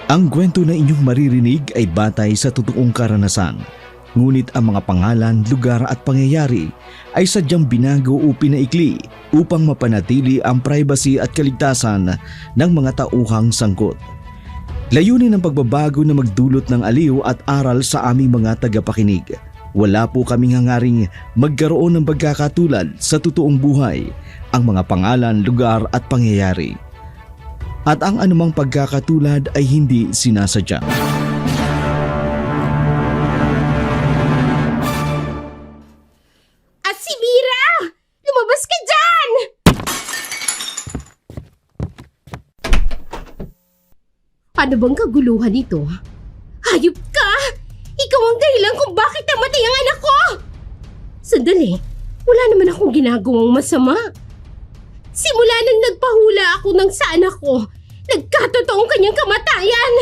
Ang kwento na inyong maririnig ay batay sa totoong karanasan. Ngunit ang mga pangalan, lugar at pangyayari ay sadyang binago o pinaikli upang mapanatili ang privacy at kaligtasan ng mga tauhang sangkot. Layunin ng pagbabago na magdulot ng aliw at aral sa aming mga tagapakinig. Wala po kaming hangaring magkaroon ng pagkakatulad sa totoong buhay, ang mga pangalan, lugar at pangyayari. At ang anumang pagkakatulad ay hindi sinasadya. Asimira! Lumabas ka dyan! Ano bang kaguluhan ito? Hayop ka! Ikaw ang dahilan kung bakit namatay ang anak ko! Sandali, wala naman akong ginagawang masama. Simula nang nagpahula ako ng sa anak ko, nagkatotoong kanyang kamatayan!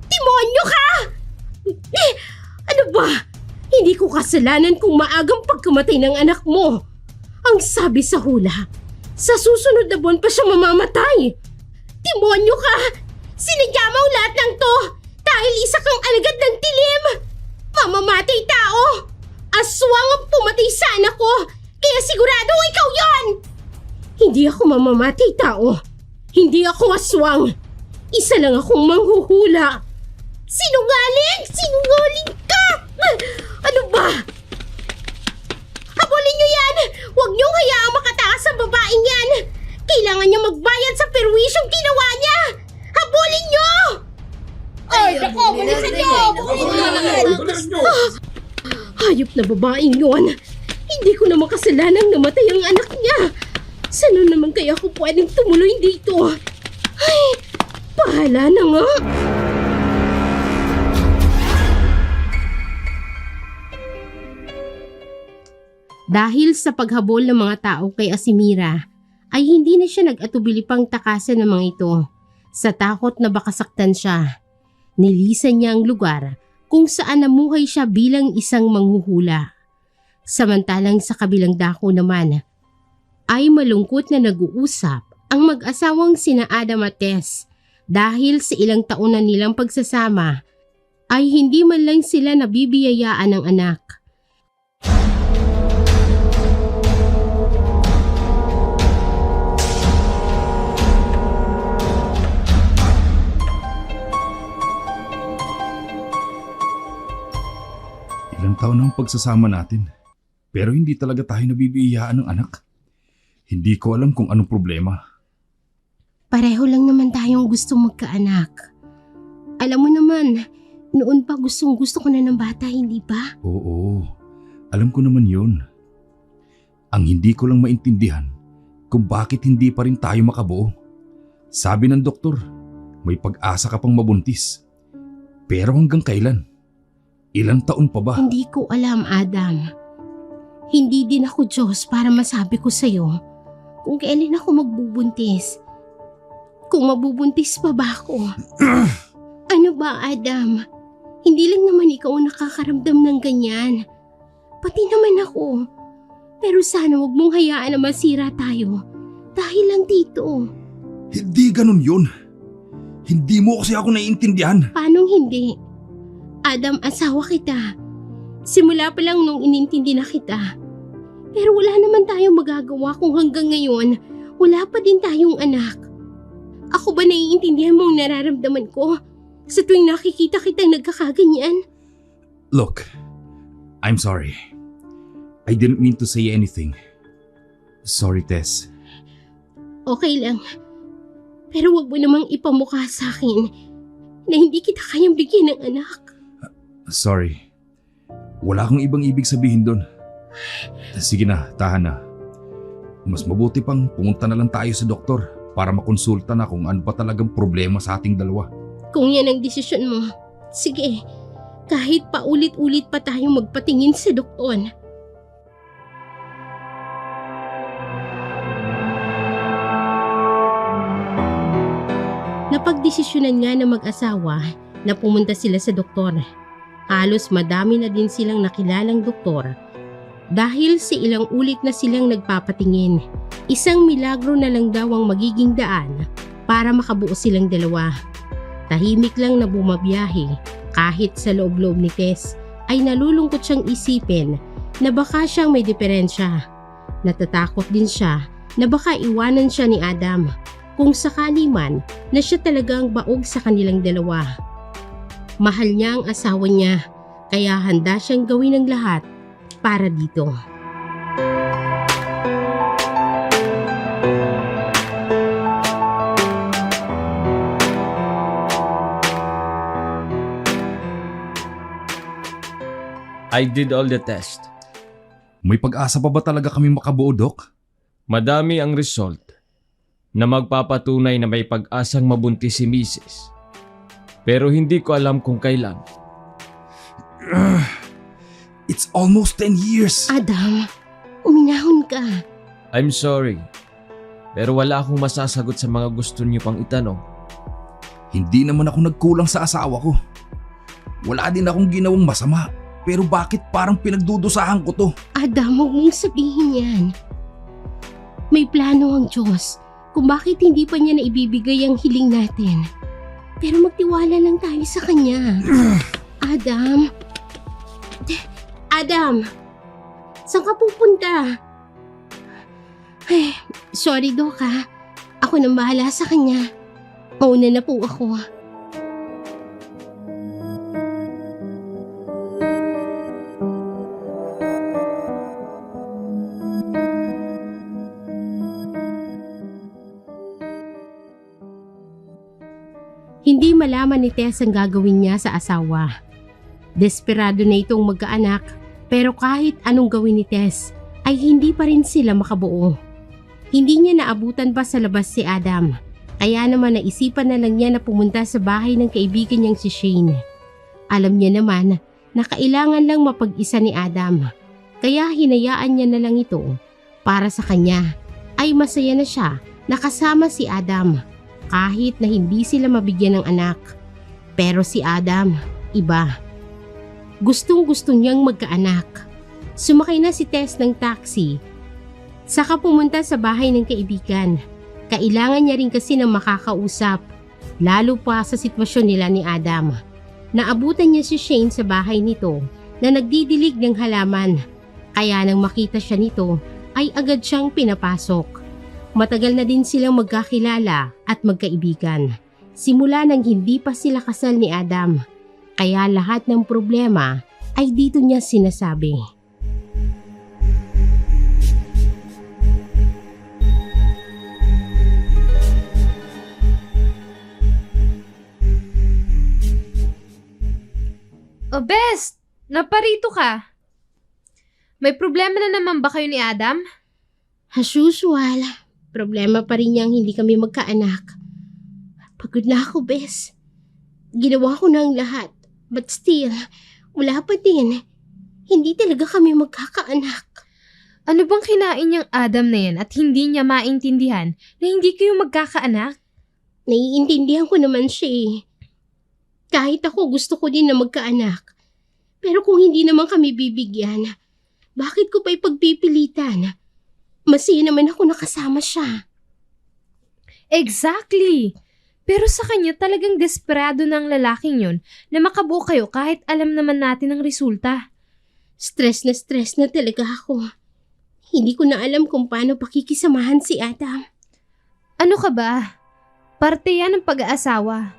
Demonyo ka! Ano ba? Hindi ko kasalanan kung maagang pagkamatay ng anak mo. Ang sabi sa hula, sa susunod na buwan pa siya mamamatay. Demonyo ka! Sinadya mo ang lahat ng to dahil isa kang alagad ng tilim! Mamamatay tao! Aswang ang pumatay sa anak ko, kaya sigurado ikaw yon! Hindi ako mamamatay tao. Hindi ako aswang. Isa lang akong manghuhula. Sinungaling! Sinungaling ka! Ano ba? Habulin niyo yan! Huwag niyong hayaang makatakas ang babaeng yan! Kailangan niya magbayad sa perwisyong ginawa niya! Habulin niyo! Ay, naku! Bilisan niyo! Hayop na babaeng yon! Hindi ko naman kasalanang namatay ang anak niya! Saan naman kaya ako pwedeng tumuloy dito? Ay, bahala na nga! Dahil sa paghabol ng mga tao kay Asimira, ay hindi na siya nag-atubili pang takasan ng mga ito. Sa takot na baka saktan siya, nilisan niya ang lugar kung saan namuhay siya bilang isang manghuhula. Samantalang sa kabilang dako naman, ay malungkot na nag-uusap ang mag-asawang sina Adam at Tess dahil sa ilang taon na nilang pagsasama ay hindi man lang sila nabibiyayaan ng anak. Ilang taon ang pagsasama natin, pero hindi talaga tayo nabibiyayaan ng anak. Hindi ko alam kung anong problema. Pareho lang naman tayong gusto magkaanak. Alam mo naman, noon pa gusto ko na ng bata, hindi ba? Oo, alam ko naman yun. Ang hindi ko lang maintindihan kung bakit hindi pa rin tayo makabuo. Sabi ng doktor, may pag-asa ka pang mabuntis. Pero hanggang kailan? Ilang taon pa ba? Hindi ko alam, Adam. Hindi din ako Diyos para masabi ko sa'yo kung kailan ako magbubuntis. Kung mabubuntis pa ba ako? Ano ba, Adam? Hindi lang naman ikaw ang nakakaramdam ng ganyan. Pati naman ako. Pero sana wag mong hayaan na masira tayo dahil lang dito. Hindi ganun yun. Hindi mo kasi ako naiintindihan. Paano hindi? Adam, asawa kita. Simula pa lang nung inintindi na kita. Pero wala naman tayong magagawa kung hanggang ngayon wala pa din tayong anak. Ako ba naiintindihan mo ang nararamdaman ko sa tuwing nakikita kitang nagkakaganyan? Look, I'm sorry. I didn't mean to say anything. Sorry, Tess. Okay lang. Pero wag mo namang ipamukha sa akin na hindi kita kayang bigyan ng anak. Sorry. Wala akong ibang ibig sabihin doon. Sige na, tahan na. Mas mabuti pang pumunta na lang tayo sa doktor para makonsulta na kung ano pa talagang problema sa ating dalawa. Kung yan ang desisyon mo, sige. Kahit paulit-ulit pa tayong magpatingin sa doktor. Napagdesisyonan nga ng mag-asawa na pumunta sila sa doktor. Halos madami na din silang nakilalang doktor dahil sa ilang ulit na silang nagpapatingin. Isang milagro na lang daw ang magiging daan para makabuo silang dalawa. Tahimik lang na bumabiyahe kahit sa loob-loob ni Tess ay nalulungkot siyang isipin na baka siyang may diferensya. Natatakot din siya na baka iwanan siya ni Adam kung sakali man na siya talagang baog sa kanilang dalawa. Mahal niya ang asawa niya kaya handa siyang gawin ang lahat para dito. I did all the test. May pag-asa pa ba talaga kami makabuo, Doc? Madami ang result na magpapatunay na may pag-asang mabuntis si Mrs. Pero hindi ko alam kung kailan. It's almost 10 years. Adam, uminahon ka. I'm sorry, pero wala akong masasagot sa mga gusto niyo pang itanong. Hindi naman ako nagkulang sa asawa ko. Wala din akong ginawang masama. Pero bakit parang pinagdudusahan ko to? Adam, huwag mong sabihin yan. May plano ang Diyos kung bakit hindi pa niya naibibigay ang hiling natin. Pero magtiwala lang tayo sa Kanya. Adam? Adam! Saan ka pupunta? Ay, sorry Doc ha. Ako nang bahala sa Kanya. Mauna na po ako. Hindi malaman ni Tess ang gagawin niya sa asawa. Desperado na itong magkaanak pero kahit anong gawin ni Tess ay hindi pa rin sila makabuo. Hindi niya naabutan pa sa labas si Adam kaya naman naisipan na lang niya na pumunta sa bahay ng kaibigan niyang si Shane. Alam niya naman na kailangan lang mapag-isa ni Adam kaya hinayaan niya na lang ito. Para sa kanya ay masaya na siya na kasama si Adam. Kahit na hindi sila mabigyan ng anak. Pero si Adam, iba. Gustong-gusto niyang magkaanak. Sumakay na si Tess ng taxi. Saka pumunta sa bahay ng kaibigan. Kailangan niya rin kasi ng makakausap. Lalo pa sa sitwasyon nila ni Adam. Naabutan niya si Shane sa bahay nito na nagdidilig ng halaman. Kaya nang makita siya nito ay agad siyang pinapasok. Matagal na din silang magkakilala at magkaibigan. Simula nang hindi pa sila kasal ni Adam. Kaya lahat ng problema ay dito niya sinasabi. Oh, Best! Naparito ka. May problema na naman ba kayo ni Adam? As usual, problema pa rin niyang hindi kami magkaanak. Pagod na ako, Bes. Ginawa ko na ang lahat. But still, wala pa din. Hindi talaga kami magkakaanak. Ano bang kinain niyang Adam na yan at hindi niya maintindihan na hindi kayo magkakaanak? Naiintindihan ko naman siya eh. Kahit ako gusto ko din na magkaanak. Pero kung hindi naman kami bibigyan, bakit ko pa ipagpipilitan? Masaya naman ako nakasama siya. Exactly! Pero sa kanya talagang desperado ng lalaking yon na makabuo kayo kahit alam naman natin ang resulta. Stress na talaga ako. Hindi ko na alam kung paano pakikisamahan si Adam. Ano ka ba? Parte yan ng pag-aasawa.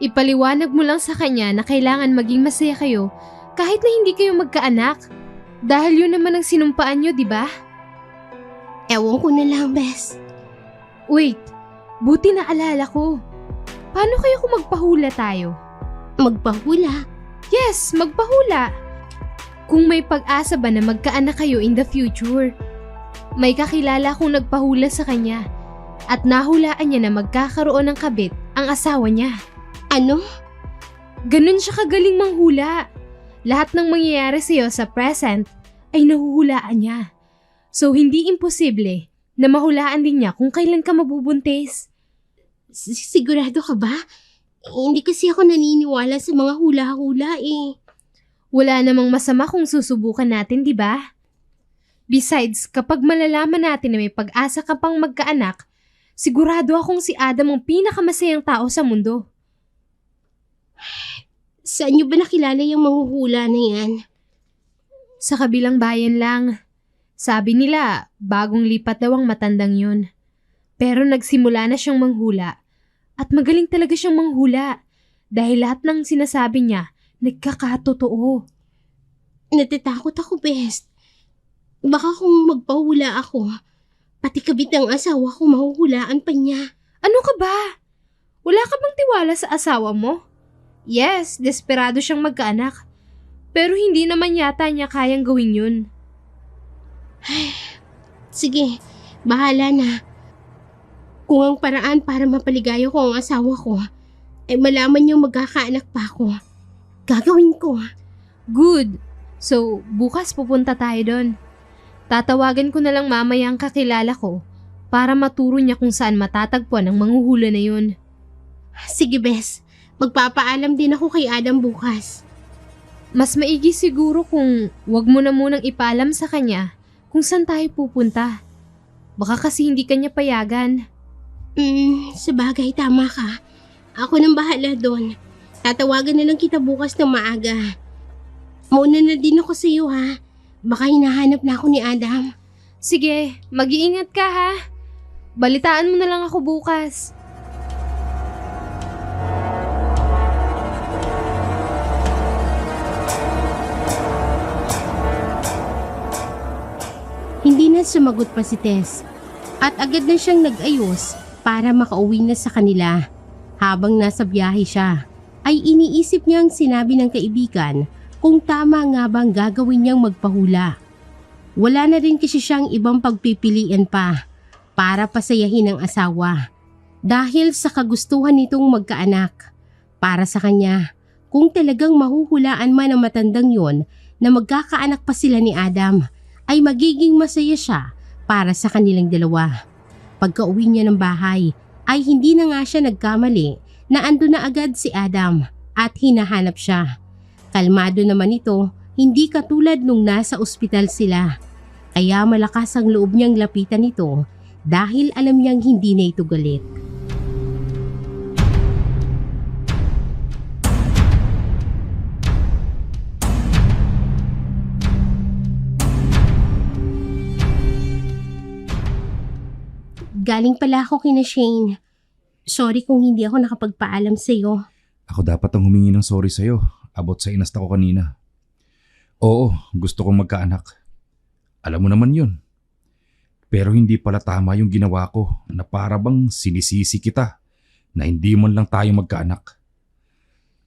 Ipaliwanag mo lang sa kanya na kailangan maging masaya kayo kahit na hindi kayo magkaanak. Dahil yun naman ang sinumpaan nyo, di ba? Ewan ko na lang, Bes. Wait, buti na alala ko. Paano kayo kung magpahula tayo? Magpahula? Yes, magpahula. Kung may pag-asa ba na magkaanak kayo in the future? May kakilala akong nagpahula sa kanya at nahulaan niya na magkakaroon ng kabit ang asawa niya. Ano? Ganun siya kagaling manghula. Lahat ng mangyayari sa'yo sa present ay nahuhulaan niya. So hindi imposible na mahulaan din niya kung kailan ka mabubuntis. Sigurado ka ba? Hindi kasi ako naniniwala sa mga hula-hula eh. Wala namang masama kung susubukan natin, di ba? Besides, kapag malalaman natin na may pag-asa ka pang magkaanak, sigurado akong si Adam ang pinakamasayang tao sa mundo. Saan niyo ba nakilala yung manghuhula na yan? Sa kabilang bayan lang. Sabi nila, bagong lipat daw ang matandang yun. Pero nagsimula na siyang manghula. At magaling talaga siyang manghula. Dahil lahat ng sinasabi niya, nagkakatotoo. Natatakot ako, Best. Baka kung magpahula ako, pati kabit ng asawa ko mahuhulaan pa niya. Ano ka ba? Wala ka bang tiwala sa asawa mo? Yes, desperado siyang magkaanak. Pero hindi naman yata niya kayang gawin yun. Sige, bahala na. Kung ang paraan para mapaligaya ko ang asawa ko, ay malaman niyong magkakaanak pa ako, gagawin ko. Good. So, bukas pupunta tayo doon. Tatawagan ko na lang mamaya ang kakilala ko para maturo niya kung saan matatagpuan ang manghuhula na yun. Sige, Bes. Magpapaalam din ako kay Adam bukas. Mas maigi siguro kung wag mo na munang ipaalam sa kanya kung saan tayo pupunta. Baka kasi hindi kanya payagan. Sabagay, tama ka. Ako nang bahala doon. Tatawagan na lang kita bukas ng maaga. Mauna na din ako sa iyo, ha? Baka hinahanap na ako ni Adam. Sige, mag-iingat ka ha. Balitaan mo na lang ako bukas. Hindi na sumagot pa si Tess at agad na siyang nag-ayos para makauwi na sa kanila. Habang nasa biyahe siya, ay iniisip niya ang sinabi ng kaibigan kung tama nga bang gagawin niyang magpahula. Wala na rin kasi siyang ibang pagpipilian pa para pasayahin ang asawa dahil sa kagustuhan nitong magkaanak. Para sa kanya, kung talagang mahuhulaan man ang matandang yon na magkakaanak pa sila ni Adam, ay magiging masaya siya para sa kanilang dalawa. Pagka-uwi niya ng bahay, ay hindi na nga siya nagkamali na ando na agad si Adam at hinahanap siya. Kalmado naman ito, hindi katulad nung nasa ospital sila. Kaya malakas ang loob niyang lapitan ito dahil alam niyang hindi na ito galit. Galing pala ako kina Shane. Sorry kung hindi ako nakapagpaalam sa iyo. Ako dapat ang humingi ng sorry sa'yo about sa inasta ko kanina. Oo, gusto kong magkaanak. Alam mo naman yun. Pero hindi pala tama yung ginawa ko na para bang sinisisi kita na hindi man lang tayo magkaanak.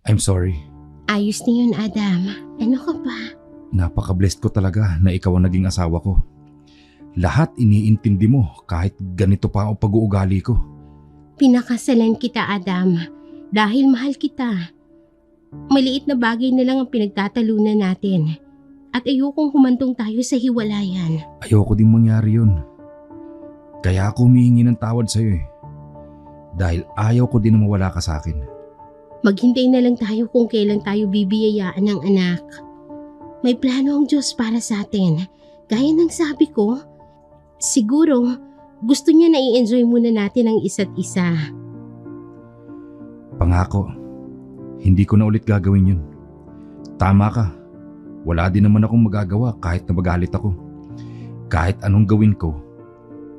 I'm sorry. Ayos na yun, Adam. Ano ka ba? Napaka-blessed ko talaga na ikaw ang naging asawa ko. Lahat iniintindi mo kahit ganito pa ang pag-uugali ko. Pinakasalan kita, Adam. Dahil mahal kita. Maliit na bagay na lang ang pinagtatalunan natin. At ayokong humantong tayo sa hiwalayan. Ayoko din mangyari yun. Kaya ako humihingi ng tawad sa'yo eh. Dahil ayaw ko din na mawala ka sa akin. Maghintay na lang tayo kung kailan tayo bibiyayaan ng anak. May plano ang Diyos para sa atin. Gaya ng sabi ko, siguro gusto niya na i-enjoy muna natin ang isa't isa. Pangako, hindi ko na ulit gagawin yun. Tama ka. Wala din naman akong magagawa kahit na magalit ako. Kahit anong gawin ko,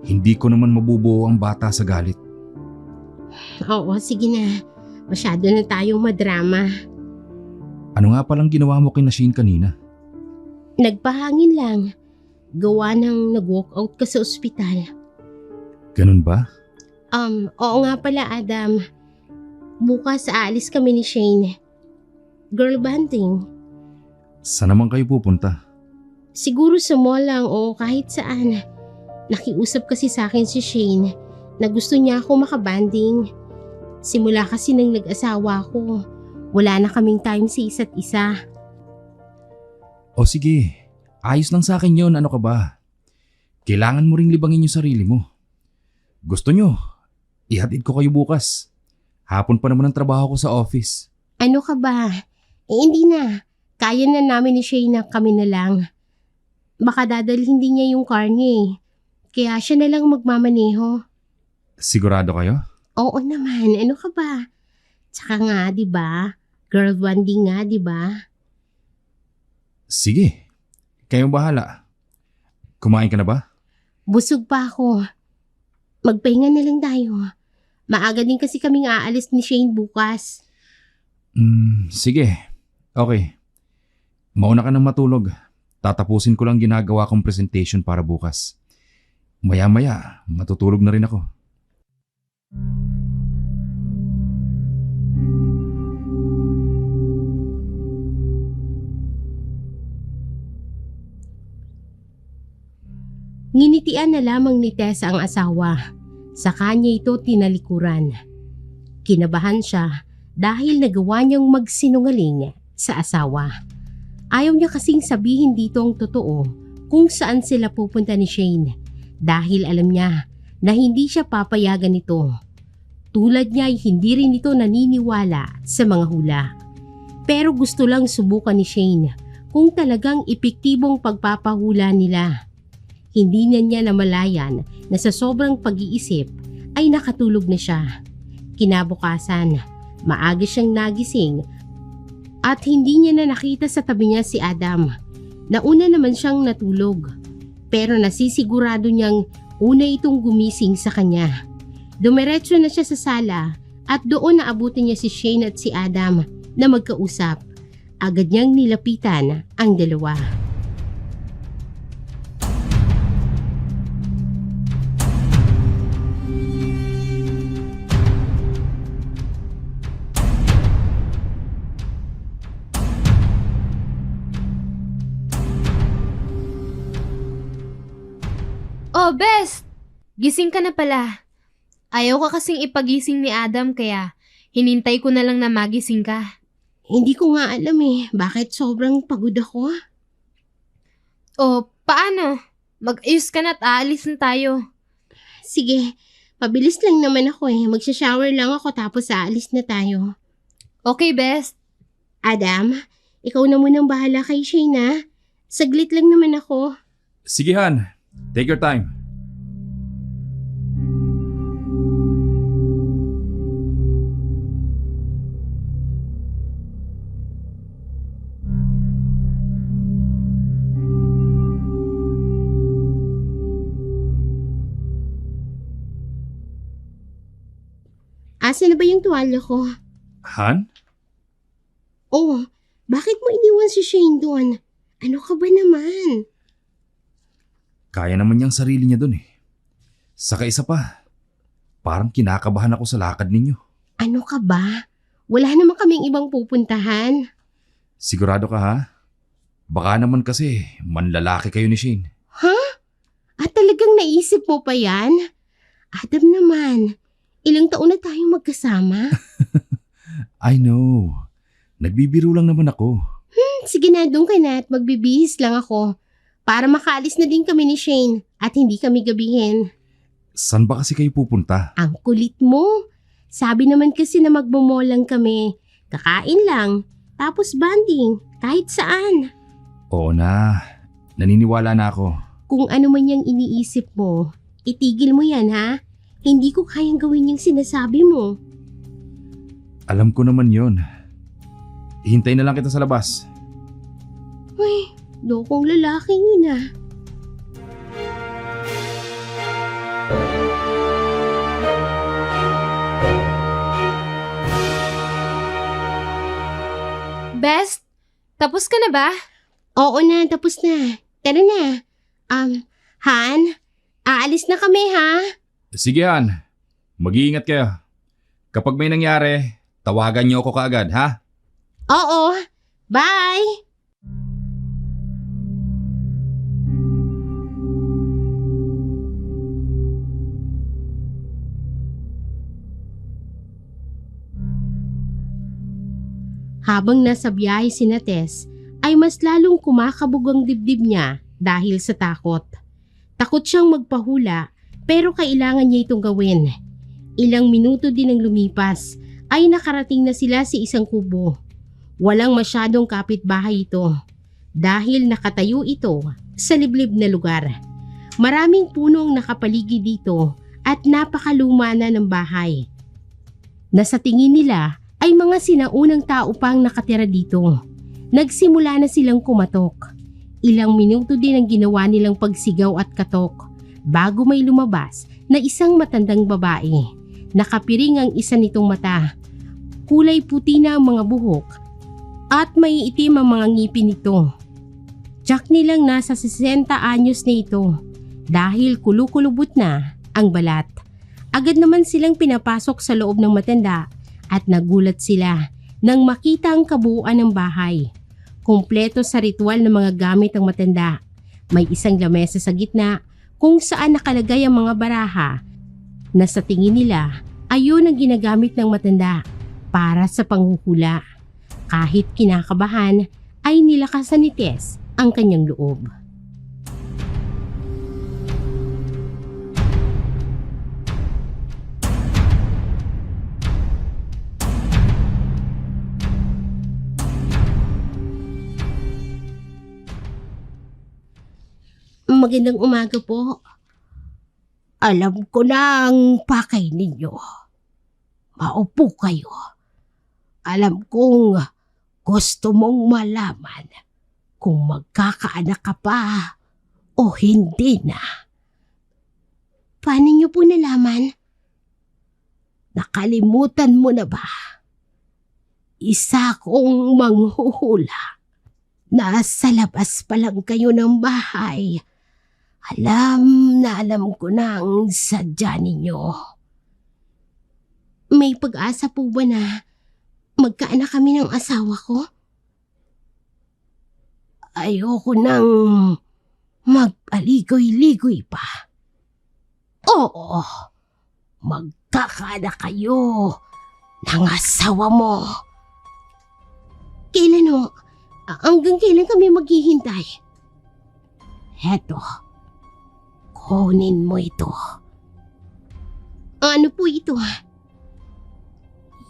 hindi ko naman mabubuo ang bata sa galit. Oo, sige na. Masyado na tayong madrama. Ano nga palang ginawa mo kay Nasheen kanina? Nagpahangin lang. Gawa ng nag-walkout ka sa ospital. Ganun ba? Oo nga pala, Adam. Bukas aalis kami ni Shane. Girl banding. Saan naman kayo pupunta? Siguro sa mall lang o kahit saan. Nakiusap kasi sa akin si Shane na gusto niya ako makabanding. Simula kasi nang nag-asawa ko, wala na kaming time sa isa't isa. O sige, ayos lang sa akin yon. Ano ka ba? Kailangan mo ring libangin yung sarili mo. Gusto nyo, ihatid ko kayo bukas. Hapon pa naman ang trabaho ko sa office. Ano ka ba? Hindi na. Kaya na namin ni Shane na kami na lang. Baka dadalhin din niya yung car niya eh. Kaya siya na lang magmamaneho. Sigurado kayo? Oo naman, ano ka ba? Tsaka nga, di ba? Girl bonding nga, di ba? Sige, kayong bahala. Kumain ka na ba? Busog pa ako. Magpahinga na lang tayo. Maaga din kasi kaming aalis ni Shane bukas. Sige. Okay. Mauna ka nang matulog. Tatapusin ko lang ginagawa kong presentation para bukas. Maya-maya, matutulog na rin ako. Nginitian na lamang ni Tessa ang asawa. Sa kanya ito tinalikuran. Kinabahan siya dahil nagawa niyang magsinungaling sa asawa. Ayaw niya kasing sabihin dito ang totoo kung saan sila pupunta ni Shane dahil alam niya na hindi siya papayagan nito. Tulad niya ay hindi rin ito naniniwala sa mga hula. Pero gusto lang subukan ni Shane kung talagang epektibong pagpapahula nila. Hindi niya namalayan na sa sobrang pag-iisip ay nakatulog na siya. Kinabukasan, maaga siyang nagising at hindi niya na nakita sa tabi niya si Adam. Nauna naman siyang natulog pero nasisigurado niyang una itong gumising sa kanya. Dumiretso na siya sa sala at doon naabutin niya si Shane at si Adam na magkausap. Agad niyang nilapitan ang dalawa. Oh, Best! Gising ka na pala. Ayaw ka kasing ipagising ni Adam kaya hinintay ko na lang na magising ka. Hindi ko nga alam bakit sobrang pagod ako. Oh, paano? Mag-ayos ka na at aalis na tayo. Sige, mabilis lang naman ako Magsha-shower lang ako tapos aalis na tayo. Okay, Best. Adam, ikaw na munang bahala kay Shane Saglit lang naman ako. Sige, Han. Take your time. Asa na ba yung tuwalya ko? Han? Oh, bakit mo iniwan si Shane doon? Ano ka ba naman? Kaya naman niyang sarili niya dun Saka isa pa, parang kinakabahan ako sa lakad ninyo. Ano ka ba? Wala naman kaming ibang pupuntahan. Sigurado ka ha? Baka naman kasi manlalaki kayo ni Shane. At talagang naisip mo pa yan? Adam naman, ilang taon na tayong magkasama? I know. Nagbibiro lang naman ako. Sige na, doon ka na at magbibihis lang ako. Para makaalis na din kami ni Shane at hindi kami gabihin. San ba kasi kayo pupunta? Ang kulit mo. Sabi naman kasi na magmo-mall lang kami. Kakain lang, tapos banding, kahit saan. Oo na. Naniniwala na ako. Kung ano man yung iniisip mo, itigil mo yan Hindi ko kayang gawin yung sinasabi mo. Alam ko naman yon. Hintay na lang kita sa labas. Uy, lokong lalaki yun Best, tapos ka na ba? Oo na, tapos na. Tara na. Han, aalis na kami Sige Han. Mag-iingat kayo. Kapag may nangyari, tawagan niyo ako kaagad ha? Oo, bye! Habang nasa biyahe si Tess, ay mas lalong kumakabog ang dibdib niya dahil sa takot. Takot siyang magpahula pero kailangan niya itong gawin. Ilang minuto din ang lumipas ay nakarating na sila sa isang kubo. Walang masyadong kapitbahay ito dahil nakatayo ito sa liblib na lugar. Maraming punong nakapaligid dito at napakaluma na ng bahay. Nasa tingin nila ay mga sinaunang tao pang nakatira dito. Nagsimula na silang kumatok. Ilang minuto din ang ginawa nilang pagsigaw at katok bago may lumabas na isang matandang babae. Nakapiring ang isa nitong mata. Kulay puti na ang mga buhok at may itim ang mga ngipin nito. Tiyak nilang nasa 60 anyos na ito dahil kulukulubot na ang balat. Agad naman silang pinapasok sa loob ng matanda at nagulat sila nang makita ang kabuuan ng bahay. Kumpleto sa ritual ng mga gamit ang matanda. May isang lamesa sa gitna kung saan nakalagay ang mga baraha na sa tingin nila ay yun ang ginagamit ng matanda para sa panghuhula. Kahit kinakabahan ay nilakasan ni Tess ang kanyang loob. Magandang umaga po. Alam ko na ang pakay ninyo. Maupo kayo. Alam kong gusto mong malaman kung magkakaanak ka pa o hindi na. Paano niyo po nalaman? Nakalimutan mo na ba? Isa kong manghuhula. Nasa labas pa lang kayo ng bahay. Alam ko na ang sadya ninyo. May pag-asa po ba na magkaanak kami ng asawa ko? Ayoko nang magpaligoy-ligoy pa. Oo, magkakaanak kayo ng asawa mo. Kailan ho? Hanggang kailan kami maghihintay? Heto. Kunin mo ito. Ano po ito?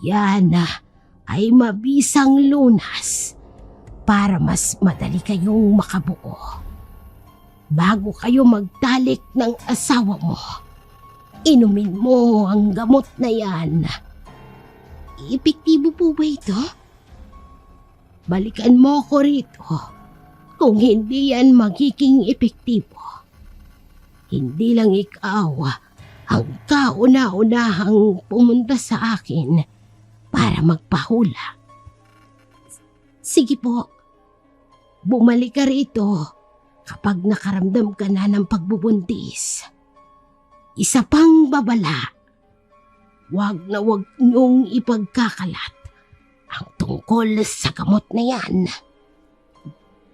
Yan ay mabisang lunas para mas madali kayong makabuo. Bago kayo magtalik ng asawa mo, inumin mo ang gamot na yan. Epektibo po ba ito? Balikan mo ko rito kung hindi yan magiging epektibo. Hindi lang ikaw ang kauna-unahang pumunta sa akin para magpahula. Sige po, bumalik ka rito kapag nakaramdam ka na ng pagbubuntis. Isa pang babala, wag na wag niyong ipagkakalat ang tungkol sa gamot na yan.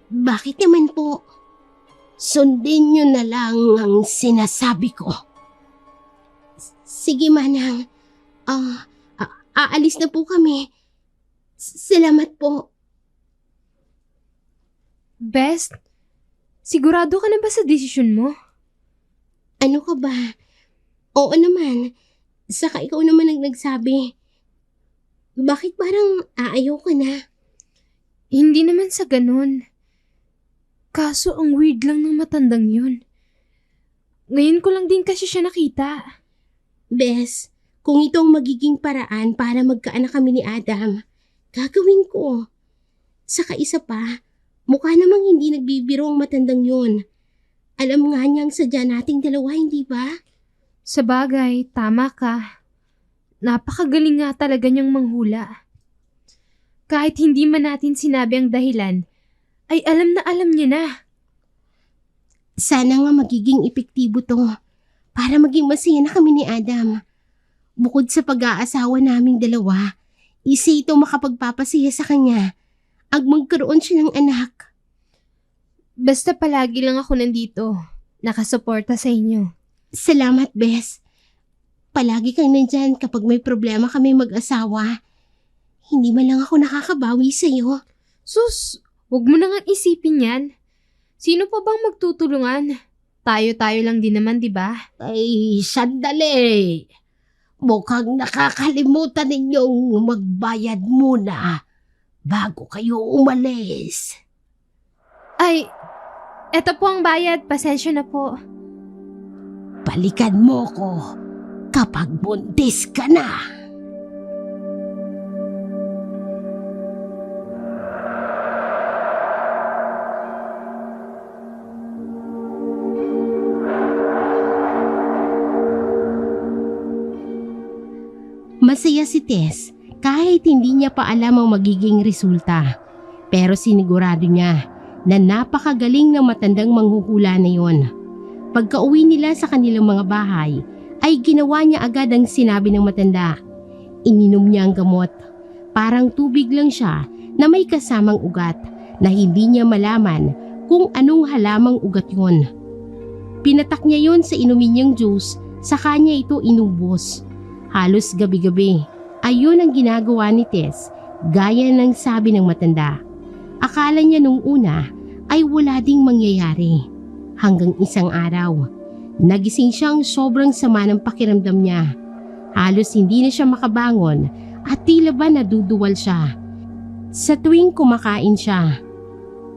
Bakit naman po? Sundin niyo na lang ang sinasabi ko. Sige, Manang. Aalis na po kami. Salamat po. Best, sigurado ka na ba sa desisyon mo? Ano ka ba? Oo naman. Saka ikaw naman ang nagsabi. Bakit parang aayaw ka na? Hindi naman sa ganun. Kaso ang weird lang ng matandang yun. Ngayon ko lang din kasi siya nakita. Bes, kung ito ang magiging paraan para magkaanak kami ni Adam, gagawin ko. Saka isa pa, mukha namang hindi nagbibiro ang matandang yun. Alam nga niyang sadya nating dalawa, hindi ba? Sabagay, tama ka. Napakagaling nga talaga niyang manghula. Kahit hindi man natin sinabi ang dahilan, ay alam na alam niya na. Sana nga magiging epektibo to para maging masaya na kami ni Adam. Bukod sa pag-aasawa naming dalawa, isa ito makapagpapasaya sa kanya at magkaroon siya ng anak. Basta palagi lang ako nandito, nakasuporta sa inyo. Salamat, Bes. Palagi kang nandyan kapag may problema kami mag-asawa. Hindi man lang ako nakakabawi sa'yo. Sus, huwag mo na nga isipin yan. Sino pa bang magtutulungan? Tayo-tayo lang din naman, di ba? Ay, sandali. Mukhang nakakalimutan ninyong magbayad muna bago kayo umalis. Ay, eto po ang bayad. Pasensya na po. Balikan mo ko kapag buntis ka na. Masaya si Tess kahit hindi niya pa alam ang magiging resulta. Pero sinigurado niya na napakagaling ng matandang manghuhula na yon. Pagka-uwi nila sa kanilang mga bahay, ay ginawa niya agad ang sinabi ng matanda. Ininom niya ang gamot. Parang tubig lang siya na may kasamang ugat na hindi niya malaman kung anong halamang ugat yon. Pinatak niya yon sa inumin niyang juice, saka niya ito inubos. Halos gabi-gabi, ayun ang ginagawa ni Tess, gaya ng sabi ng matanda. Akala niya nung una ay wala ding mangyayari. Hanggang isang araw, nagising siyang sobrang sama ng pakiramdam niya. Halos hindi na siya makabangon at tila ba naduduwal siya. Sa tuwing kumakain siya,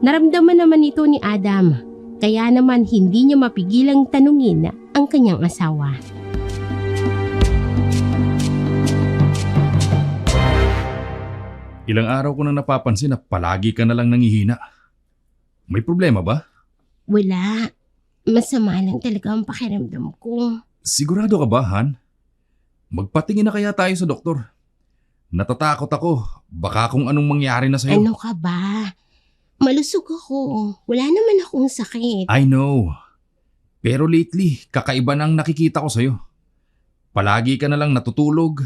naramdaman naman ito ni Adam, kaya naman hindi niya mapigilang tanungin ang kanyang asawa. Ilang araw ko nang napapansin na palagi ka na lang nangihina. May problema ba? Wala. Masama lang talaga ang pakiramdam ko. Sigurado ka ba, Han? Magpatingin na kaya tayo sa doktor. Natatakot ako. Baka kung anong mangyari na sa'yo. Ano ka ba? Malusog ako. Wala naman akong sakit. I know. Pero lately, kakaiba na ang nakikita ko sa'yo. Palagi ka na lang natutulog,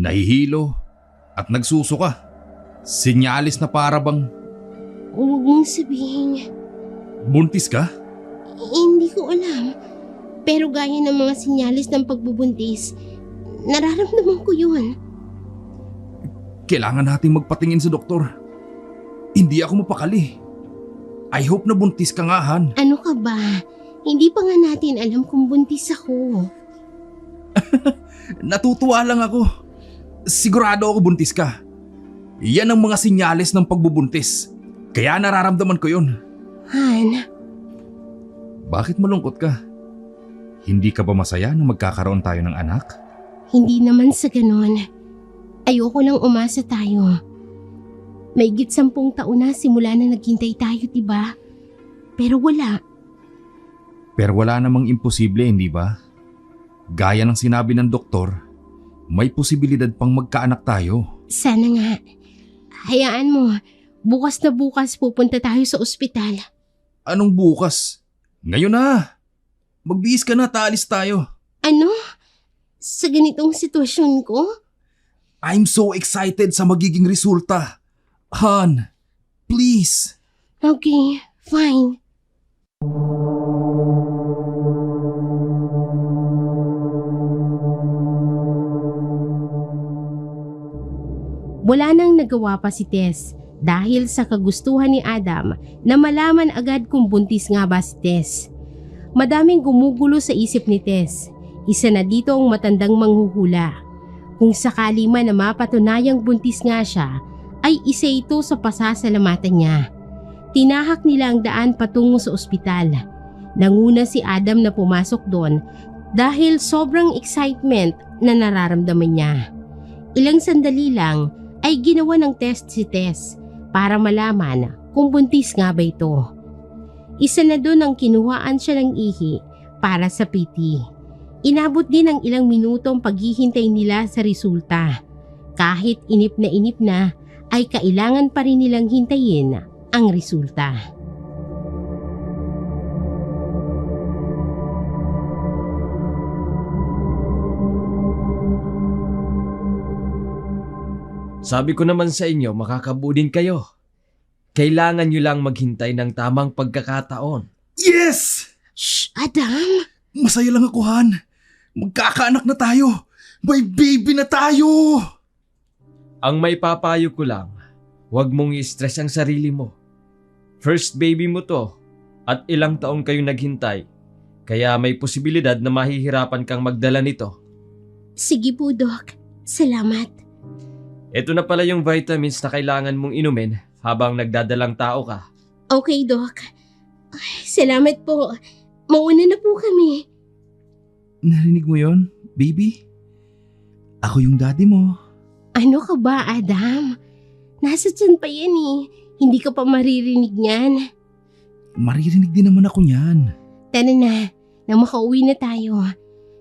nahihilo, at nagsusuka. Sinyalis na para bang Huwag mong sabihin. buntis ka? Hindi ko alam. Pero gaya ng mga sinyalis ng pagbubuntis, nararamdaman ko yun. Kailangan nating magpatingin sa doktor. Hindi ako mapakali. I hope na buntis ka nga, Han. Ano ka ba? Hindi pa nga natin alam kung buntis ako. Natutuwa lang ako. Sigurado ako buntis ka. Yan ang mga sinyales ng pagbubuntis. Kaya nararamdaman ko yun. Han, Bakit malungkot ka? Hindi ka ba masaya na magkakaroon tayo ng anak? hindi naman sa ganon. Ayoko nang umasa tayo. May 10 taon na simula na naghintay tayo, diba? Pero wala. Pero wala namang imposible, hindi ba? Gaya ng sinabi ng doktor, may posibilidad pang magkaanak tayo. Sana nga. Hayaan mo, bukas na bukas pupunta tayo sa ospital. Anong bukas? Ngayon na! Magbihis ka na, taalis tayo. Ano? Sa ganitong sitwasyon ko? I'm so excited sa magiging resulta. Han, please. Okay, fine. Wala nang nagawa pa si Tess dahil sa kagustuhan ni Adam na malaman agad kung buntis nga ba si Tess. Madaming gumugulo sa isip ni Tess. Isa na dito ang matandang manghuhula. Kung sakali man na mapatunayang buntis nga siya, ay isa ito sa pasasalamatan niya. Tinahak nila ang daan patungo sa ospital. Nanguna si Adam na pumasok doon dahil sobrang excitement na nararamdaman niya. Ilang sandali lang ay ginawa ng test si Tess para malaman kung buntis nga ba ito. Isa na doon ang kinuhaan siya ng ihi para sa PT. Inabot din ang ilang minutong paghihintay nila sa resulta. Kahit inip na ay kailangan pa rin nilang hintayin ang resulta. Sabi ko naman sa inyo, makakabudin kayo. Kailangan nyo lang maghintay ng tamang pagkakataon. Yes! Shh, Adam! Masaya lang ako, Han. Magkakaanak na tayo. May baby na tayo! Ang may papayo ko lang, huwag mong i-stress ang sarili mo. First baby mo to at ilang taon kayong naghintay. Kaya may posibilidad na mahihirapan kang magdala nito. Sige po, Doc. Salamat. Ito na pala yung vitamins na kailangan mong inumin habang nagdadalang tao ka. Okay, Doc. Ay, salamat po. Mauna na po kami. Narinig mo yon, baby? Ako yung daddy mo. Ano ka ba, Adam? Nasa tiyan pa yan eh. Hindi ka pa maririnig niyan. Maririnig din naman ako niyan. Tara na makauwi na tayo.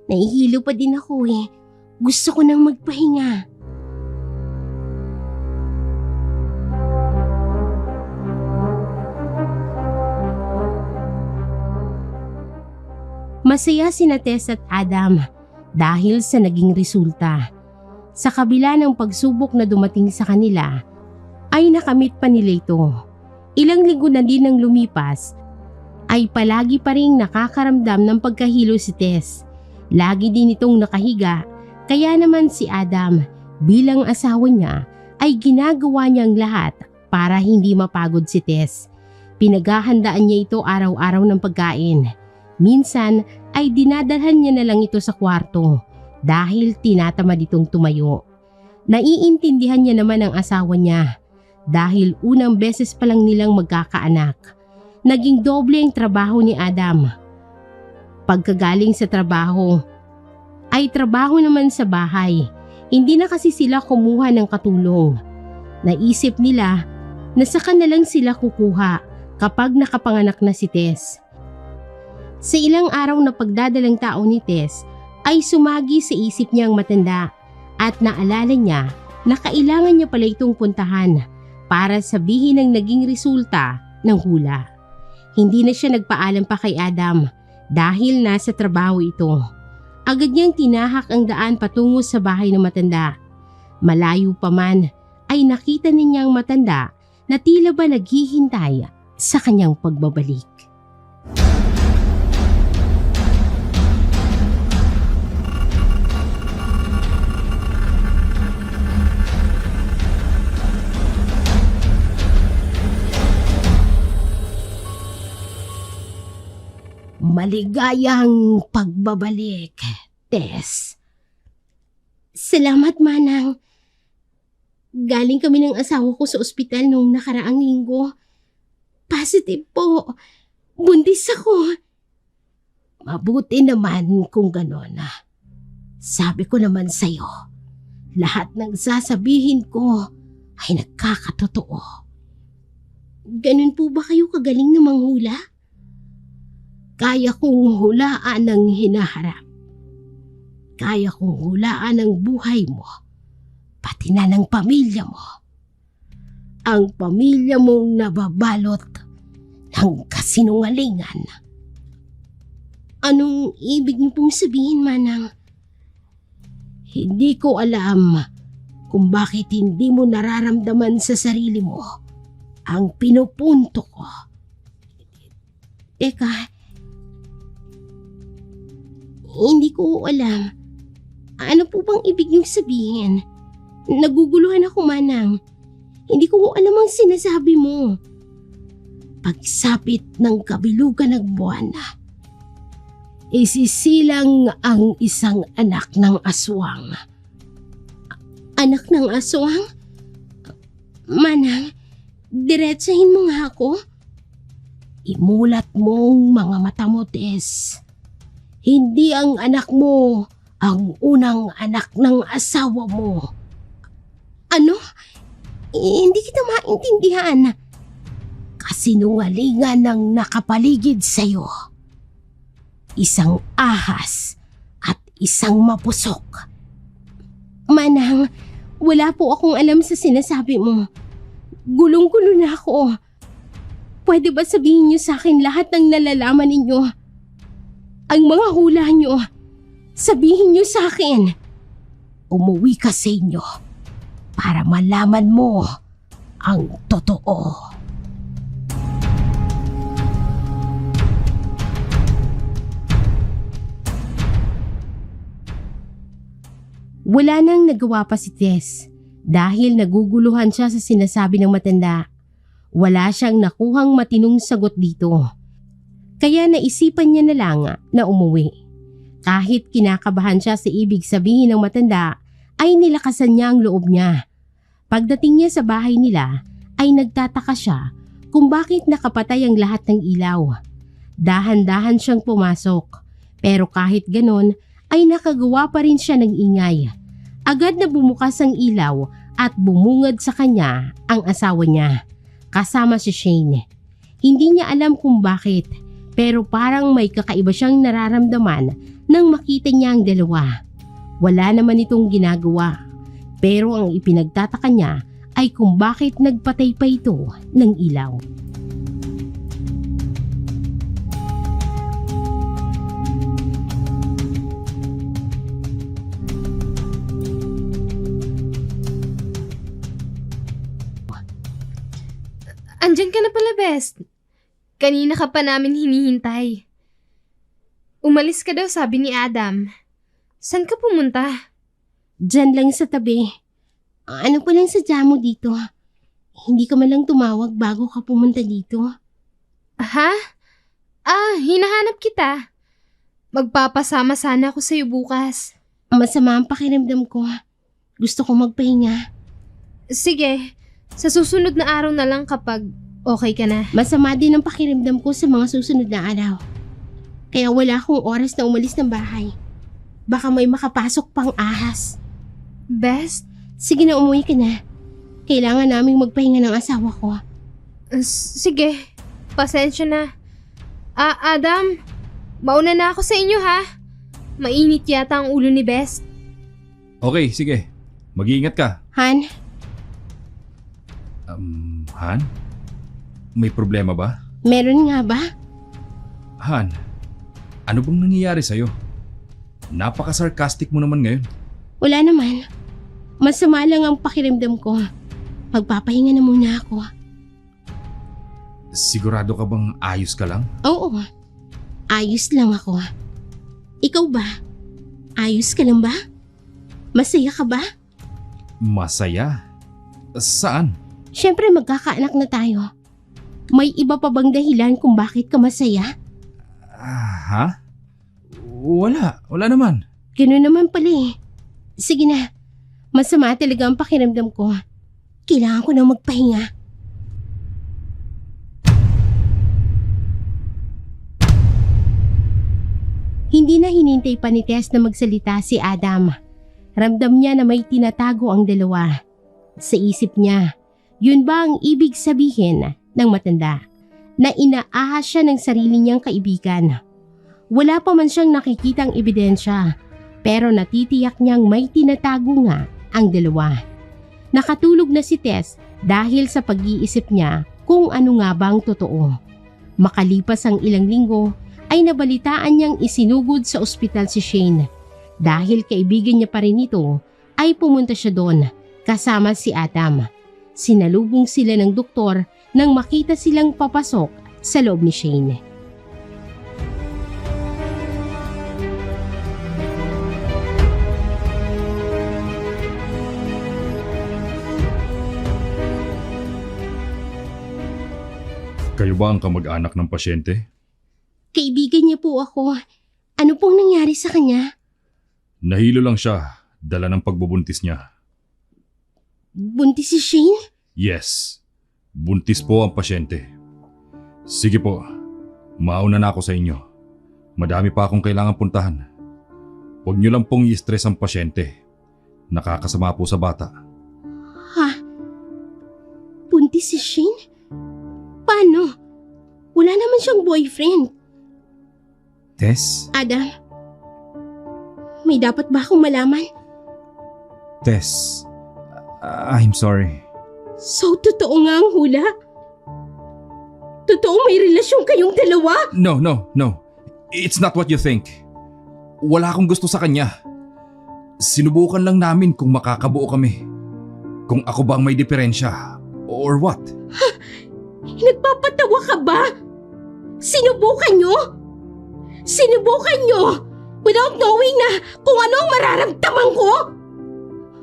Nahihilo pa din ako eh. Gusto ko nang magpahinga. Masaya sina Tess at Adam dahil sa naging resulta. Sa kabila ng pagsubok na dumating sa kanila, ay nakamit pa nila ito. Ilang linggo na din nang lumipas, ay palagi pa rin nakakaramdam ng pagkahilo si Tess. Lagi din itong nakahiga, kaya naman si Adam bilang asawa niya ay ginagawa niyang lahat para hindi mapagod si Tess. Pinaghahandaan niya ito araw-araw ng pagkain. Minsan ay dinadalhan niya na lang ito sa kwarto dahil tinatamad itong tumayo. Naiintindihan niya naman ang asawa niya dahil unang beses pa lang nilang magkakaanak. Naging doble ang trabaho ni Adam. Pagkagaling sa trabaho, ay trabaho naman sa bahay. Hindi na kasi sila kumuha ng katulong. Naisip nila na saka na lang sila kukuha kapag nakapanganak na si Tess. Sa ilang araw na pagdadalang tao ni Tess ay sumagi sa isip niya ang matanda at naalala niya na kailangan niya pala itong puntahan para sabihin ang naging resulta ng hula. Hindi na siya nagpaalam pa kay Adam dahil nasa trabaho ito. Agad niyang tinahak ang daan patungo sa bahay ng matanda. Malayo pa man ay nakita niya ang matanda na tila ba naghihintay sa kanyang pagbabalik. Maligayang pagbabalik, Tess. Salamat, Manang. Galing kami ng asawa ko sa ospital nung nakaraang linggo. Positive po. Buntis ako. Mabuti naman kung gano'n. Sabi ko naman sa'yo, lahat ng sasabihin ko ay nagkakatotoo. Ganun po ba kayo kagaling na manghula? Kaya kong hulaan ang hinaharap. Kaya kong hulaan ang buhay mo, pati na ng pamilya mo. Ang pamilya mong nababalot ng kasinungalingan. Anong ibig niyo pong sabihin, Manang? Hindi ko alam kung bakit hindi mo nararamdaman sa sarili mo ang pinupunto ko. Teka, hindi ko alam. Ano po bang ibig niyong sabihin? Naguguluhan ako, Manang. Hindi ko alam ang sinasabi mo. Pagsapit ng kabilugan ng buwan, isisilang ang isang anak ng aswang. Anak ng aswang? Manang, diretsahin mo nga ako. Imulat mong mga mata mo, Tess. Hindi ang anak mo ang unang anak ng asawa mo. Ano? Hindi kita maintindihan. Kasinungalingan ng nakapaligid sa'yo. Isang ahas at isang mapusok. Manang, wala po akong alam sa sinasabi mo. Gulong-gulo na ako. Pwede ba sabihin niyo sa akin lahat ng nalalaman ninyo? Ang mga hula niyo, sabihin niyo sa akin. Umuwi ka sa inyo para malaman mo ang totoo. Wala nang nagawa pa si Tess dahil naguguluhan siya sa sinasabi ng matanda. Wala siyang nakuhang matinong sagot dito. Kaya naisipan niya na lang na umuwi. Kahit kinakabahan siya sa ibig sabihin ng matanda, ay nilakasan niya ang loob niya. Pagdating niya sa bahay nila, ay nagtataka siya kung bakit nakapatay ang lahat ng ilaw. Dahan-dahan siyang pumasok, pero kahit ganon, ay nakagawa pa rin siya ng ingay. Agad na bumukas ang ilaw at bumungad sa kanya ang asawa niya, kasama si Shane. Hindi niya alam kung bakit, pero parang may kakaiba siyang nararamdaman nang makita niya ang dalawa. Wala naman itong ginagawa. Pero ang ipinagtataka niya ay kung bakit nagpatay pa ito ng ilaw. Andyan ka na pala, Best. Kanina ka pa namin hinihintay. Umalis ka daw, sabi ni Adam. Saan ka pumunta? Diyan lang sa tabi. Ano pa lang sadya mo dito? Hindi ka man lang tumawag bago ka pumunta dito. Ha? Hinahanap kita. Magpapasama sana ako sa'yo bukas. Masama ang pakiramdam ko. Gusto ko magpahinga. Sige, sa susunod na araw na lang kapag okay ka na. Masama din ang pakiramdam ko sa mga susunod na araw. Kaya wala akong oras na umalis ng bahay. Baka may makapasok pang ahas. Best? Sige na, umuwi ka na. Kailangan naming magpahinga ng asawa ko. Sige, pasensya na. Adam, mauna na ako sa inyo ha. Mainit yata ang ulo ni Best. Okay, sige. Mag-iingat ka. Han, Han? May problema ba? meron nga ba? Han, ano bang nangyayari sa'yo? Napaka-sarcastic mo naman ngayon. Wala naman. Masama lang ang pakiramdam ko. Magpapahinga na muna ako. Sigurado ka bang ayos ka lang? Oo, ayos lang ako. Ikaw ba? Ayos ka lang ba? Masaya ka ba? Masaya? Saan? Siyempre magkakaanak na tayo. May iba pa bang dahilan kung bakit ka masaya? Ha? Wala naman. Ganoon naman pala eh. Sige na, masama talaga ang pakiramdam ko. Kailangan ko na magpahinga. Hindi na hinintay pa ni Tess na magsalita si Adam. Ramdam niya na may tinatago ang dalawa. Sa isip niya, yun ba ang ibig sabihin ng matanda? Na inaahas siya ng sarili niyang kaibigan. Wala pa man siyang nakikitang ebidensya, pero natitiyak niyang may tinatago nga ang dalawa. Nakatulog na si Tess dahil sa pag-iisip niya kung ano nga bang totoo. Makalipas ang ilang linggo ay nabalitaan niyang isinugod sa ospital si Shane. Dahil kaibigan niya pa rin ito, ay pumunta siya doon kasama si Adam. Sinalubong sila ng doktor nang makita silang papasok sa loob ni Shane. Kayo ba ang kamag-anak ng pasyente? Kaibigan niya po ako. Ano pong nangyari sa kanya? Nahilo lang siya, dala ng pagbubuntis niya. Buntis si Shane? Yes, buntis po ang pasyente. Sige po, mauna na ako sa inyo. Madami pa akong kailangan puntahan. Huwag niyo lang pong i-stress ang pasyente. Nakakasama po sa bata. Ha? Buntis si Shane? Paano? Wala naman siyang boyfriend. Tess? Adam, may dapat ba akong malaman? Tess, I'm sorry. So, totoo nga ang hula? Totoo may relasyon kayong dalawa? No. It's not what you think. Wala akong gusto sa kanya. Sinubukan lang namin kung makakabuo kami. Kung ako ba ang may diferensya or what. Nagpapatawa ka ba? Sinubukan nyo? Sinubukan nyo? Without knowing na kung ano ang mararamdaman ko?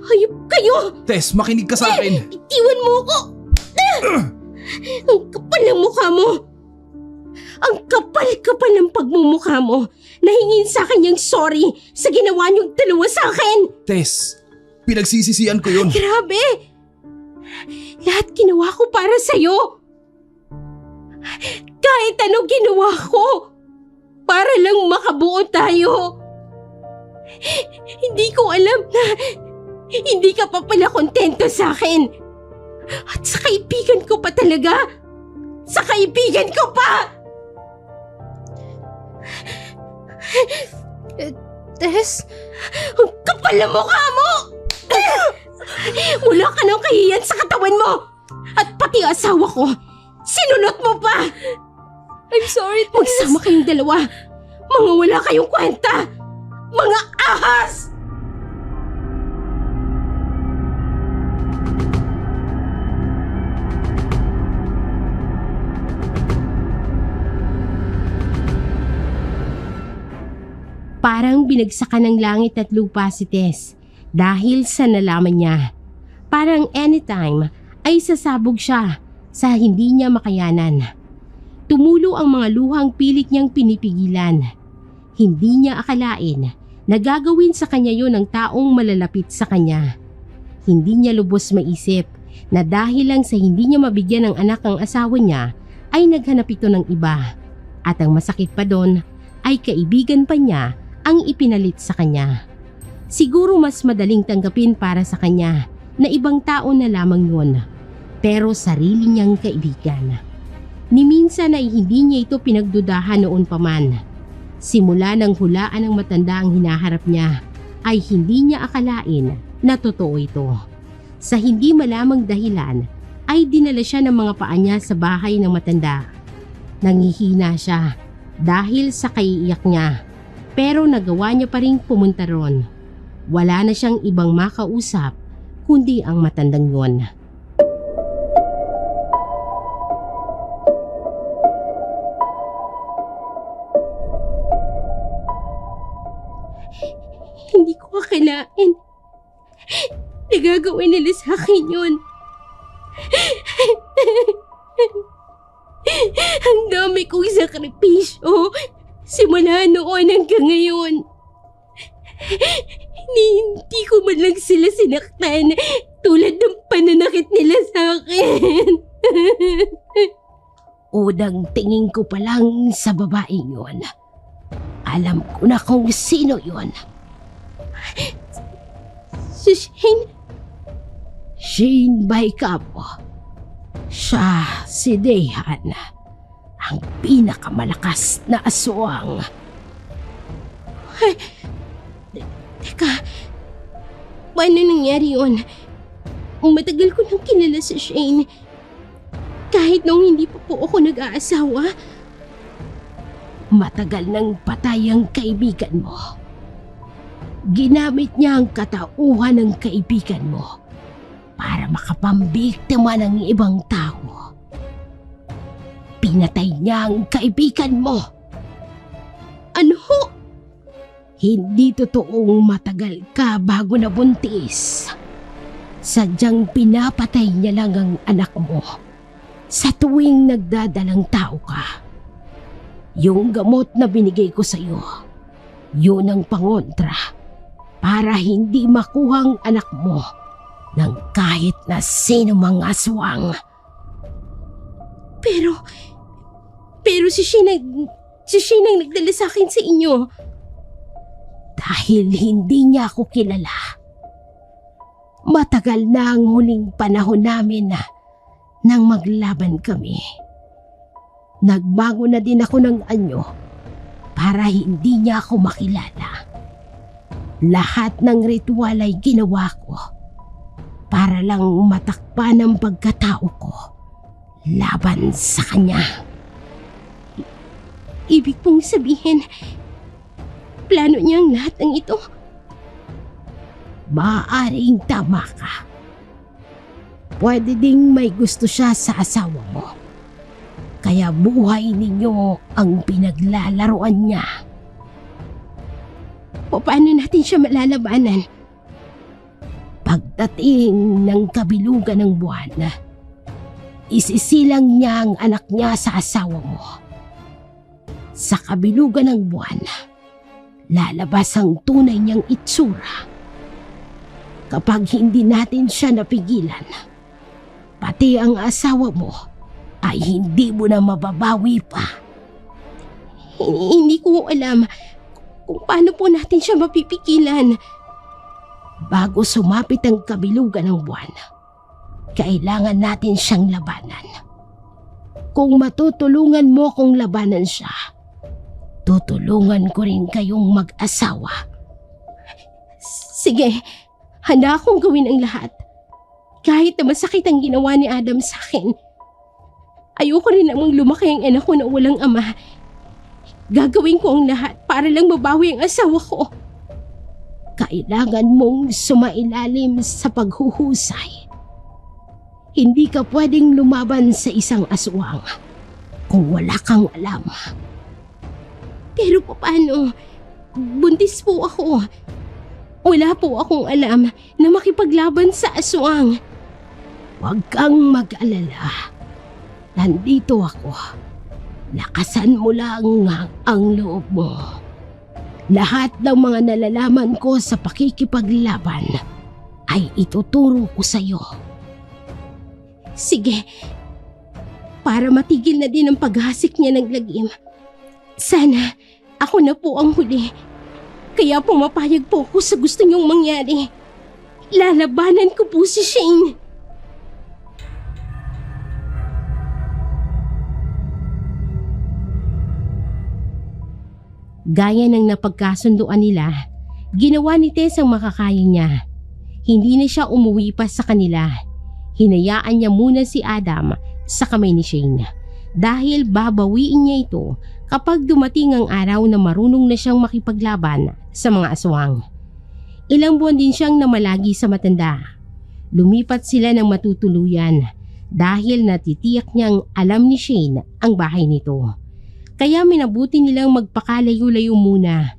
Hayop kayo! Tess, makinig ka sa akin. Itiwan mo ako! Ang kapal ng mukha mo! Ang kapal-kapal ng pagmumukha mo! Nahingin sa akin yung sorry sa ginawa niyong dalawa sa akin! Tess, pinagsisisihan ko yun. Grabe! Lahat ginawa ko para sa'yo! Kahit anong ginawa ko! Para lang makabuo tayo! Hindi ko alam na hindi ka pa pala kontento sa akin! At sa kaibigan ko pa talaga! Sa kaibigan ko pa! Tess, Ang kapal na mukha mo! Wala ka ng kahiyan sa katawan mo! At pati asawa ko, sinunot mo pa! I'm sorry, Tess. Magsama kayong dalawa! Mga wala kayong kwenta! Mga ahas! Parang binagsakan ng langit at lupa si Tess dahil sa nalaman niya. Parang anytime ay sasabog siya sa hindi niya makayanan. Tumulo ang mga luhang pilit niyang pinipigilan. Hindi niya akalain na gagawin sa kanya yon ng taong malalapit sa kanya. Hindi niya lubos maisip na dahil lang sa hindi niya mabigyan ng anak ang asawa niya ay naghanap ito ng iba. At ang masakit pa doon ay kaibigan pa niya ang ipinalit sa kanya. Siguro mas madaling tanggapin para sa kanya na ibang tao na lamang yun, pero sarili niyang kaibigan. Ni minsan ay hindi niya ito pinagdudahan noon pa man. Simula nang hulaan ng matanda ang hinaharap niya, ay hindi niya akalain na totoo ito. Sa hindi malamang dahilan, ay dinala siya ng mga paa niya sa bahay ng matanda. Nangihina siya dahil sa kaiiyak niya. Pero nagawa niya pa rin pumunta ron. Wala na siyang ibang makausap kundi ang matandang yon. Hindi ko akalain na gagawin nila sa akin yun. Ang dami kong sakripisyo simula noon hanggang ngayon. Hindi ko man lang sila sinaktan tulad ng pananakit nila sa akin. Udang tingin ko pa lang sa babaeng yun. Alam ko na kung sino yun. Si Shane. Shane Baycapo. Siya si Dehan, ang pinakamalakas na aswang. Teka, paano nangyari yun? Matagal ko nang kilala si Shane. Kahit nung hindi pa po ako nag-aasawa. Matagal nang patay ang kaibigan mo. Ginamit niya ang katauhan ng kaibigan mo para makapambiktima ng ibang tao. Pinatay niya ang kaibigan mo. Ano? Hindi totoong matagal ka bago nabuntis. Sadyang pinapatay niya lang ang anak mo sa tuwing nagdadalang tao ka. Yung gamot na binigay ko sa iyo, yun ang pangontra para hindi makuhang anak mo ng kahit na sino mang aswang. Pero si Shane ang nagdala sa akin sa inyo. Dahil hindi niya ako kilala. Matagal na ang huling panahon namin nang maglaban kami. Nagbago na din ako ng anyo para hindi niya ako makilala. Lahat ng ritual ay ginawa ko para lang matakpan ang pagkatao ko laban sa kanya. Ibig pong sabihin, plano niya ang lahat ng ito? Maaaring tama ka. Pwede ding may gusto siya sa asawa mo. Kaya buhay ninyo ang pinaglalaroan niya. Paano natin siya malalabanan? Pagdating ng kabilugan ng buwan, isisilang niya ang anak niya sa asawa mo. Sa kabilugan ng buwan, lalabas ang tunay niyang itsura. Kapag hindi natin siya napigilan, pati ang asawa mo ay hindi mo na mababawi pa. Hindi ko alam kung paano po natin siya mapipigilan. Bago sumapit ang kabilugan ng buwan, kailangan natin siyang labanan. Kung matutulungan mo kong labanan siya, tutulungan ko rin kayong mag-asawa Sige, handa akong gawin ang lahat. Kahit na masakit ang ginawa ni Adam sa akin. Ayoko rin namang lumaki ang anak ko na walang ama. Gagawin ko ang lahat para lang mabawi ang asawa ko. Kailangan mong sumailalim sa paghuhusay. Hindi ka pwedeng lumaban sa isang aswang kung wala kang alam. Pero paano? Buntis po ako. Wala po akong alam na makipaglaban sa aswang. Huwag kang mag-alala. Nandito ako. Lakasan mo lang ang loob mo. Lahat ng mga nalalaman ko sa pakikipaglaban ay ituturo ko sa iyo. Sige, para matigil na din ang paghasik niya ng lagim. Sana ako na po ang huli. Kaya pumapayag po ako sa gusto niyong mangyari. Lalabanan ko po si Shane. Gaya ng napagkasunduan nila, ginawa ni Tess ang makakaya niya. Hindi na siya umuwi pa sa kanila. Hinayaan niya muna si Adam sa kamay ni Shane dahil babawiin niya ito kapag dumating ang araw na marunong na siyang makipaglaban sa mga aswang. Ilang buwan din siyang namalagi sa matanda. Lumipat sila ng matutuluyan dahil natitiyak niyang alam ni Shane ang bahay nito. Kaya minabuti nilang magpakalayo-layo muna.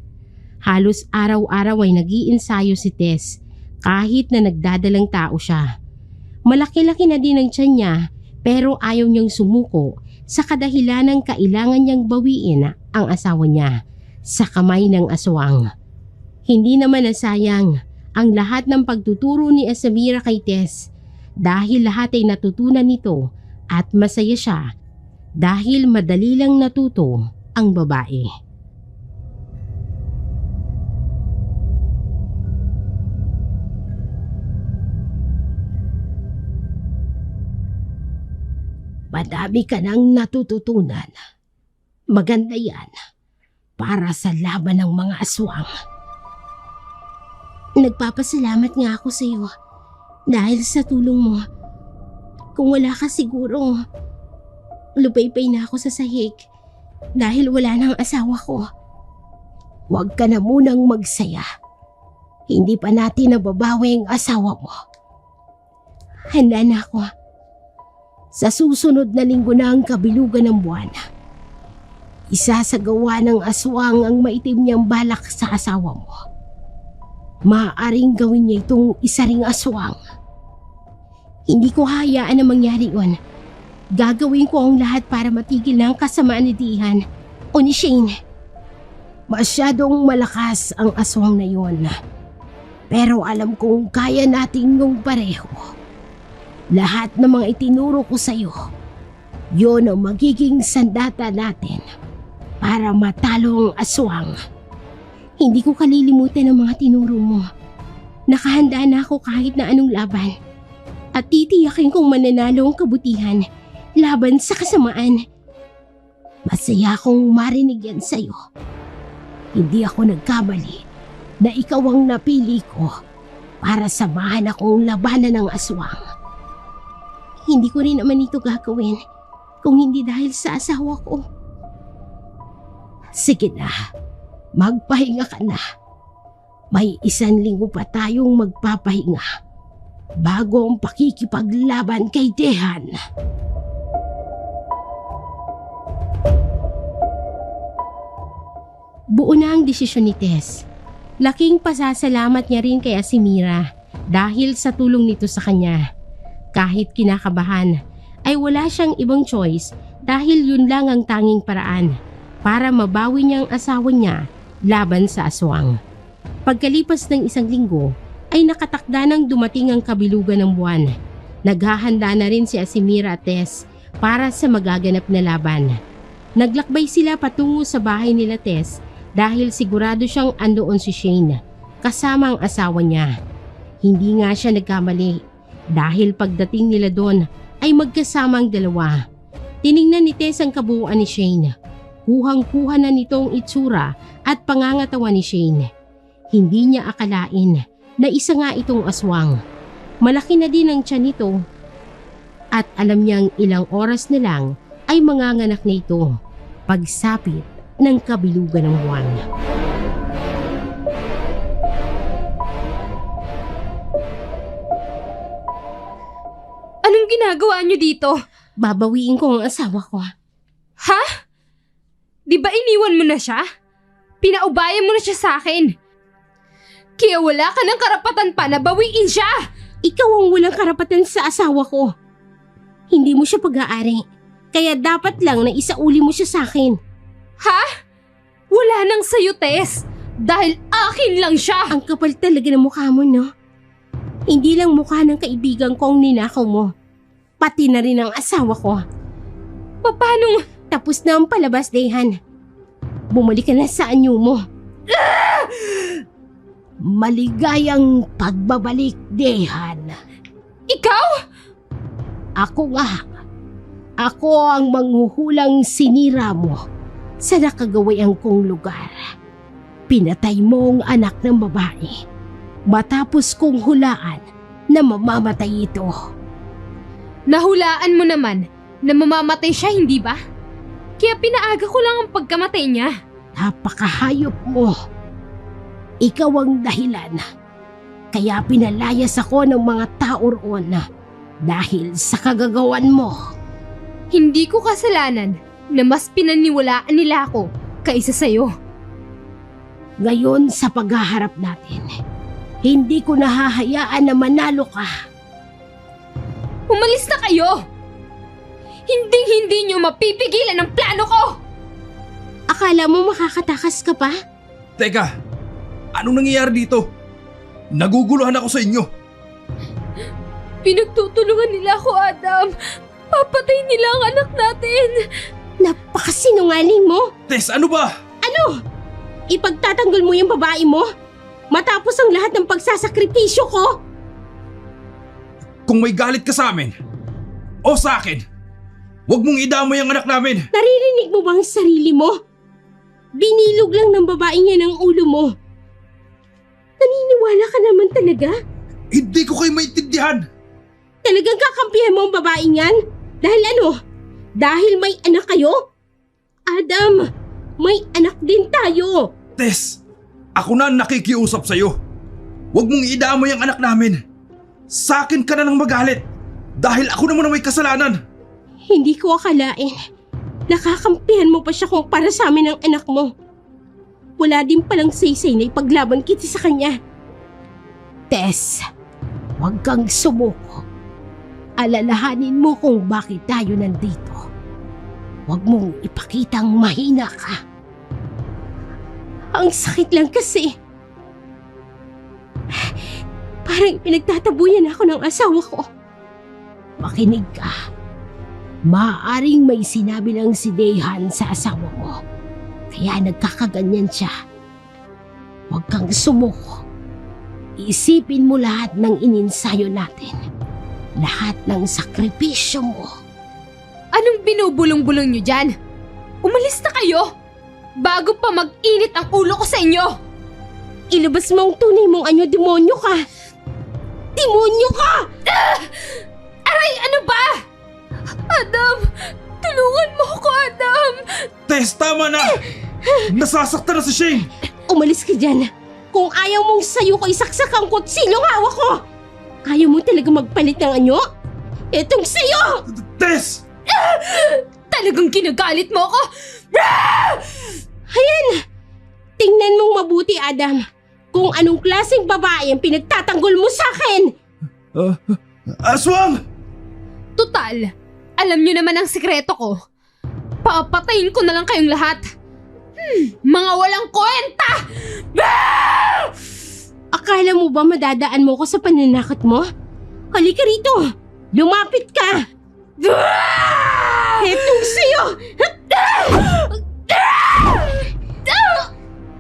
Halos araw-araw ay nag-iinsayo si Tess kahit na nagdadalang tao siya. Malaki-laki na din ang tiyan niya pero ayaw niyang sumuko sa kadahilanang kailangan niyang bawiin ang asawa niya sa kamay ng aswang. Hindi naman nasayang ang lahat ng pagtuturo ni Asamira kay Tess dahil lahat ay natutunan nito at masaya siya dahil madali lang natuto ang babae. Madami ka nang natututunan. Maganda yan para sa laban ng mga aswang. Nagpapasalamat nga ako sa iyo dahil sa tulong mo. Kung wala ka siguro, lupay-pay na ako sa sahig dahil wala nang asawa ko. Huwag ka na munang magsaya. Hindi pa natin nababawi ang asawa mo. Handa na ako. Sa susunod na linggo na ang kabilugan ng buwan, isasagawa ng aswang ang maitim niyang balak sa asawa mo. Maaaring gawin niya itong isa ring aswang. Hindi ko hayaan na mangyari yun. Gagawin ko ang lahat para matigil na ang kasamaan ni Dihan o ni Shane. Masyadong malakas ang aswang na yun. Pero alam kong kaya natin yung pareho. Lahat ng mga itinuro ko sa iyo, yun ang magiging sandata natin para matalo ang aswang. Hindi ko kalilimutan ang mga tinuro mo. Nakahanda na ako kahit na anong laban. At titiyakin kong mananalo ang kabutihan laban sa kasamaan. Masaya akong marinig yan sa iyo. Hindi ako nagkamali na ikaw ang napili ko para samahan akong labanan ng aswang. Hindi ko rin naman ito gagawin kung hindi dahil sa asawa ko. Sige na, magpahinga ka na. May 1 linggo pa tayong magpapahinga bago ang pakikipaglaban kay Dehan. Buo na ang desisyon ni Tess. Laking pasasalamat niya rin kay Asamira dahil sa tulong nito sa kanya. Kahit kinakabahan, ay wala siyang ibang choice dahil yun lang ang tanging paraan para mabawi niya ang asawa niya laban sa aswang. Pagkalipas ng 1 linggo, ay nakatakda nang dumating ang kabilugan ng buwan. Naghahanda na rin si Asamira at Tess para sa magaganap na laban. Naglakbay sila patungo sa bahay nila Tess dahil sigurado siyang andoon si Shane kasama ang asawa niya. Hindi nga siya nagkamali. Dahil pagdating nila doon ay magkasama ang dalawa. Tiningnan ni Tess ang kabuuan ni Shane. Kuhang-kuha na nitong itsura at pangangatawan ni Shane. Hindi niya akalain na isa nga itong aswang. Malaki na din ang tiyan nito. At alam niyang ilang oras na lang ay manganganak na ito pagsapit ng kabilugan ng buwan. Anong ginagawa niyo dito? Babawiin ko ang asawa ko. Ha? Di ba iniwan mo na siya? Pinaubayan mo na siya sa akin. Kaya wala ka ng karapatan pa na bawiin siya! Ikaw ang walang karapatan sa asawa ko. Hindi mo siya pag-aari. Kaya dapat lang na isauli mo siya sa akin. Ha? Wala nang sayo, Tess. Dahil akin lang siya. Ang kapal talaga ng mukha mo, no? Hindi lang mukha ng kaibigan ko ang ninakaw mo. Pati na rin ang asawa ko. Paano? Tapos na ang palabas, Dehan. Bumalik ka na sa anyo mo. Maligayang pagbabalik, Dehan. Ikaw? Ako nga. Ako ang manghuhulang sinira mo sa nakagawaiang kong lugar. Pinatay mo ang anak ng babae matapos kong hulaan na mamamatay ito. Nahulaan mo naman na mamamatay siya, hindi ba? Kaya pinaaga ko lang ang pagkamatay niya. Napakahayop mo. Ikaw ang dahilan. Kaya pinalayas ako ng mga tao roon dahil sa kagagawan mo. Hindi ko kasalanan na mas pinaniwalaan nila ako kaysa sa'yo. Ngayon sa paghaharap natin, hindi ko nahahayaan na manalo ka. Umalis na kayo! Hindi niyo mapipigilan ang plano ko! Akala mo makakatakas ka pa? Teka, anong nangyayari dito? Naguguluhan ako sa inyo. Pinagtutulungan nila ako, Adam. Papatay nila ang anak natin. Napakasinungaling mo. Tess, ano ba? Ipagtatanggol mo yung babae mo matapos ang lahat ng pagsasakripisyo ko. Kung may galit ka sa amin o sa akin, huwag mong idamay ang anak namin. Naririnig mo ba ang sarili mo? Binilog lang ng babae niya ng ulo mo. Naniniwala ka naman talaga? Hindi ko kayo maintindihan. Talagang kakampihan mo ang babae niyan? Dahil ano? Dahil may anak kayo? Adam, may anak din tayo. Tess, ako na ang nakikiusap sa'yo. Huwag mong idamay ang anak namin. Sa akin ka na lang magalit dahil ako naman ang may kasalanan. Hindi ko akalain. Nakakampihan mo pa siya kung para sa amin ang anak mo. Wala din palang saysay na ipaglaban kita sa kanya. Tess, huwag kang sumuko. Alalahanin mo kung bakit tayo nandito. Huwag mong ipakitang mahina ka. Ang sakit lang kasi. Parang pinagtatabuyan ako ng asawa ko. Makinig ka. Maaaring may sinabi lang si Dehan sa asawa mo. Kaya nagkakaganyan siya. Huwag kang sumuko. Isipin mo lahat ng ininsayo natin. Lahat ng sakripisyo mo. Anong binubulong-bulong nyo dyan? Umalis na kayo! Bago pa mag-init ang ulo ko sa inyo! Ilabas mo ang tunay mong anyo, demonyo ka! Demonyo ka! Aray, ano ba? Adam! Tulungan mo ako, Adam! Tess, tama na! Nasasaktan na si Shane! Umalis ka dyan. Kung ayaw mong sayo ko isaksak ang kutsilyo ng hawak ko! Ayaw mo talaga magpalit ng anyo? Etong sayo! Tess! Talagang ginagalit mo ako! Ayan! Tingnan mong mabuti, Adam. Kung anong klaseng babae ang pinagtatanggol mo sa akin! Aswang! Tutal, alam nyo naman ang sikreto ko. Papatayin ko na lang kayong lahat. Mga walang kwenta! Akala mo ba madadaan mo ko sa pananakot mo? Halika rito! Lumapit ka! Etong sayo!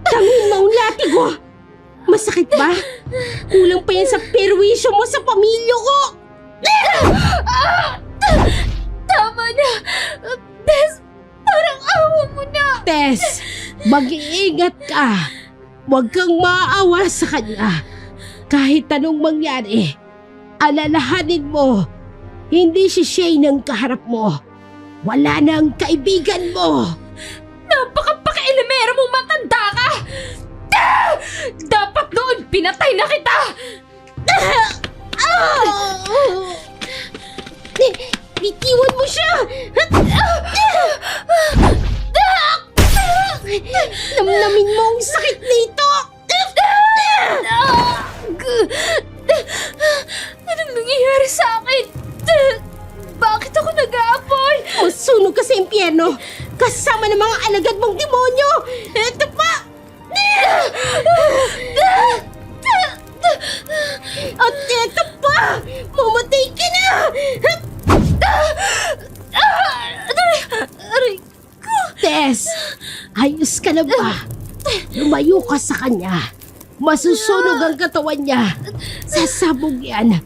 Tangin mo ang latigo! Masakit ba? Kulang pa yan sa perwisyo mo sa pamilya ko! Tama na! Tess, parang awa mo na! Tess, mag-iingat ka! Huwag kang maawa sa kanya. Kahit anong mangyari, alalahanin mo, hindi si Shane ang kaharap mo. Wala na ang kaibigan mo. Napaka-pakialamera mong matanda ka! Dapat noon pinatay na kita! Bitiwan mo siya! Namnamin mo ang sakit nito! Anong nangyayari sa akin? Bakit ako nag-aapoy? Masunog ka sa impyerno! Kasama ng mga alagad mong demonyo! Ito pa! At ito pa! Mamatay ka na! Aray! Tess, ayos ka na ba? Lumayo ka sa kanya. Masusunog ang katawan niya. Sasabog yan.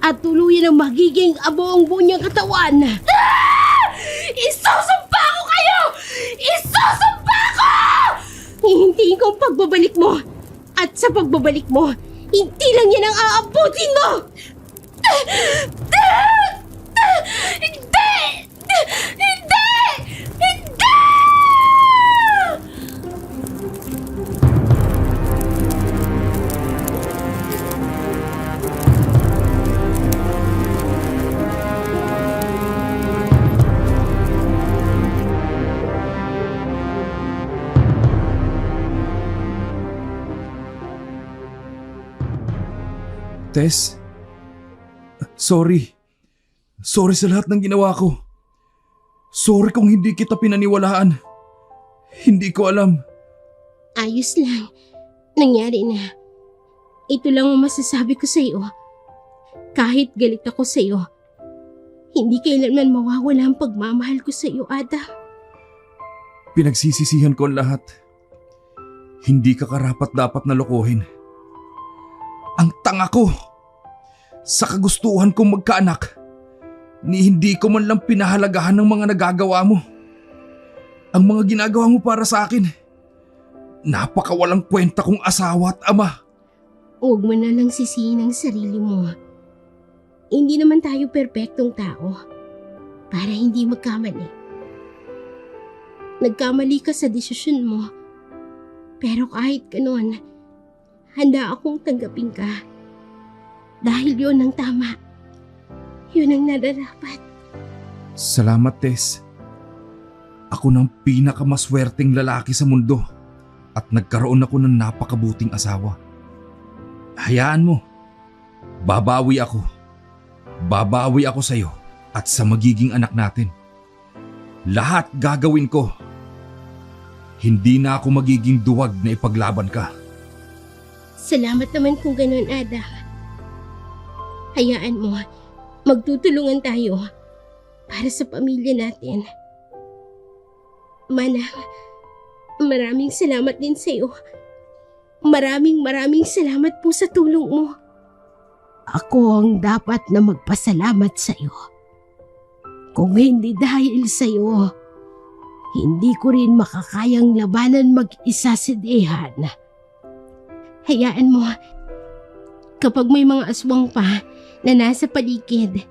At tuluyan ang magiging abo ang buong niyang katawan. Isusumpa ko kayo! Isusumpa ko! Hihintayin ko ang pagbabalik mo. At sa pagbabalik mo, hindi lang yan ang aabutin mo! Hindi! Hindi! Hindi! Tess, sorry. Sorry sa lahat ng ginawa ko. Sorry kung hindi kita pinaniwalaan. Hindi ko alam. Ayos lang. Nangyari na. Ito lang ang masasabi ko sa iyo. Kahit galit ako sa iyo, hindi kailanman mawawala ang pagmamahal ko sa iyo, Ada. Pinagsisisihan ko ang lahat. Hindi ka karapat-dapat na lokohin. Ang tanga ko! Sa kagustuhan kong magkaanak, ni hindi ko man lang pinahalagahan ng mga nagagawa mo. Ang mga ginagawa mo para sa akin, napakawalang kwenta kong asawa at ama. Huwag mo na lang sisihin ang sarili mo. Hindi naman tayo perpektong tao para hindi magkamali. Nagkamali ka sa desisyon mo. Pero kahit ganoon, handa akong tanggapin ka. Dahil yun ang tama. Yun ang nararapat. Salamat, Tess. Ako ng pinakamaswerteng lalaki sa mundo at nagkaroon ako ng napakabuting asawa. Hayaan mo. Babawi ako. Babawi ako sa iyo at sa magiging anak natin. Lahat gagawin ko. Hindi na ako magiging duwag na ipaglaban ka. Salamat naman kung ganun, Ada. Hayaan mo, magtutulungan tayo para sa pamilya natin. Manang, maraming salamat din sa iyo. Maraming salamat po sa tulong mo. Ako ang dapat na magpasalamat sa iyo. Kung hindi dahil sa iyo, hindi ko rin makakayang labanan mag-isa si Dehan. Hayaan mo, kapag may mga aswang pa na nasa paligid,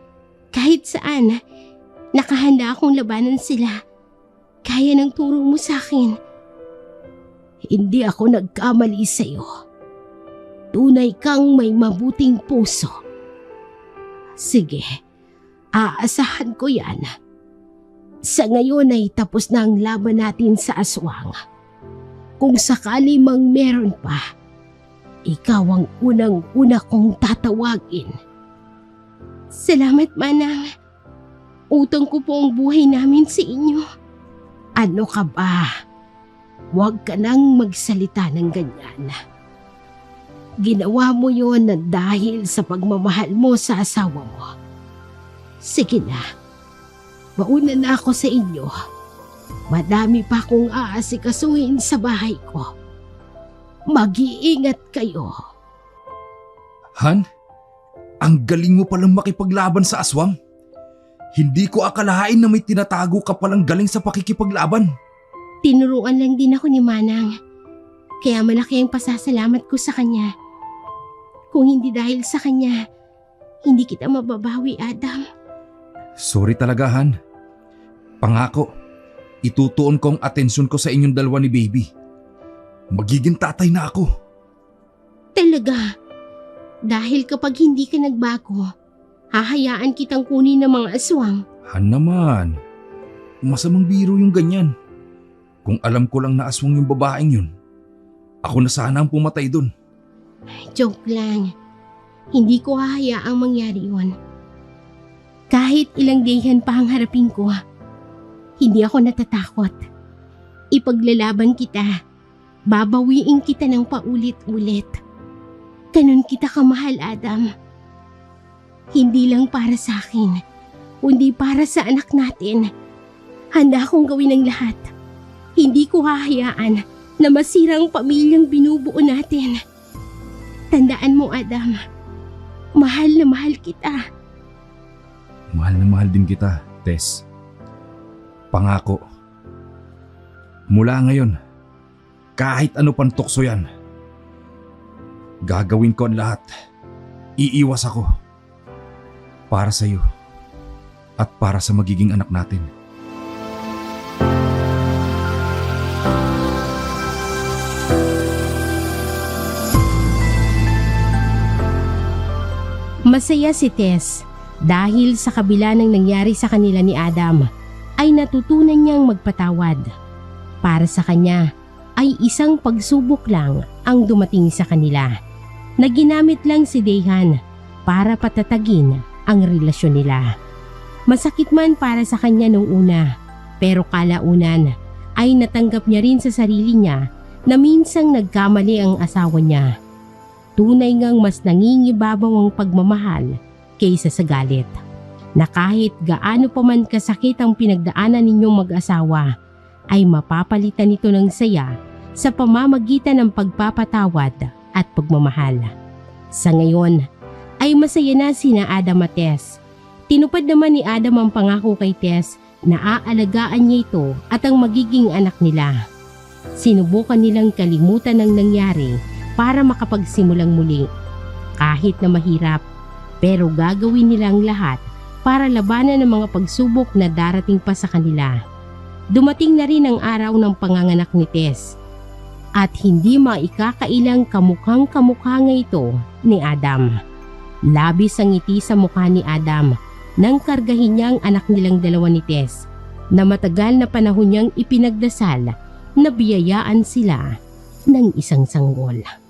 kahit saan, nakahanda akong labanan sila. Kaya ng turo mo sa akin. Hindi ako nagkamali sa iyo. Tunay kang may mabuting puso. Sige, aasahan ko yan. Sa ngayon ay tapos na ang laban natin sa aswang. Kung sakali mang meron pa, ikaw ang unang-una kong tatawagin. Salamat, Manang. Utang ko po ang buhay namin sa inyo. Ano ka ba? Huwag ka nang magsalita ng ganyan. Ginawa mo yon na dahil sa pagmamahal mo sa asawa mo. Sige na, mauna na ako sa inyo. Madami pa akong aasikasuhin sa bahay ko. Mag-iingat kayo. Han, ang galing mo palang makipaglaban sa aswang. Hindi ko akalain na may tinatago ka palang galing sa pakikipaglaban. Tinuruan lang din ako ni Manang. Kaya malaki ang pasasalamat ko sa kanya. Kung hindi dahil sa kanya, hindi kita mababawi, Adam. Sorry talaga, Han. Pangako, itutuon ko ang atensyon ko sa inyong dalawa ni baby. Magiging tatay na ako. Talaga. Dahil kapag hindi ka nagbago, hahayaan kitang kunin ng mga aswang. Han naman, masamang biro yung ganyan. Kung alam ko lang na aswang yung babaeng yun, ako na sana ang pumatay dun. Joke lang. Hindi ko hahayaang mangyari yun. Kahit ilang dayhan pa ang harapin ko, hindi ako natatakot. Ipaglalaban kita. Babawiin kita ng paulit-ulit. Ganun kita kamahal, Adam. Hindi lang para sa akin, kundi para sa anak natin. Handa akong gawin ang lahat. Hindi ko hahayaan na masira ang pamilyang binubuo natin. Tandaan mo, Adam, mahal na mahal kita. Mahal na mahal din kita, Tess. Pangako. Mula ngayon, kahit ano pang tukso yan, gagawin ko ang lahat. Iiwas ako. Para sa'yo. At para sa magiging anak natin. Masaya si Tess dahil sa kabila ng nangyari sa kanila ni Adam ay natutunan niyang magpatawad. Para sa kanya ay isang pagsubok lang ang dumating sa kanila na ginamit lang si Dayhan para patatagin ang relasyon nila. Masakit man para sa kanya nung una, pero kalaunan ay natanggap niya rin sa sarili niya na minsang nagkamali ang asawa niya. Tunay ngang mas nangingibabaw ang pagmamahal kaysa sa galit. Na kahit gaano pa man kasakit ang pinagdaanan ninyong mag-asawa, ay mapapalitan ito ng saya sa pamamagitan ng pagpapatawad at pagmamahal. Sa ngayon, ay masaya na sina Adam at Tess. Tinupad naman ni Adam ang pangako kay Tess na aalagaan niya ito at ang magiging anak nila. Sinubukan nilang kalimutan ang nangyari para makapagsimulang muli. Kahit na mahirap, pero gagawin nilang lahat para labanan ang mga pagsubok na darating pa sa kanila. Dumating na rin ang araw ng panganganak ni Tess at hindi maikakailang kamukhang kamukha nga ito ni Adam. Labis ang ngiti sa mukha ni Adam nang kargahin niya ang anak nilang dalawa ni Tess na matagal na panahon niyang ipinagdasal na biyayaan sila ng isang sanggol.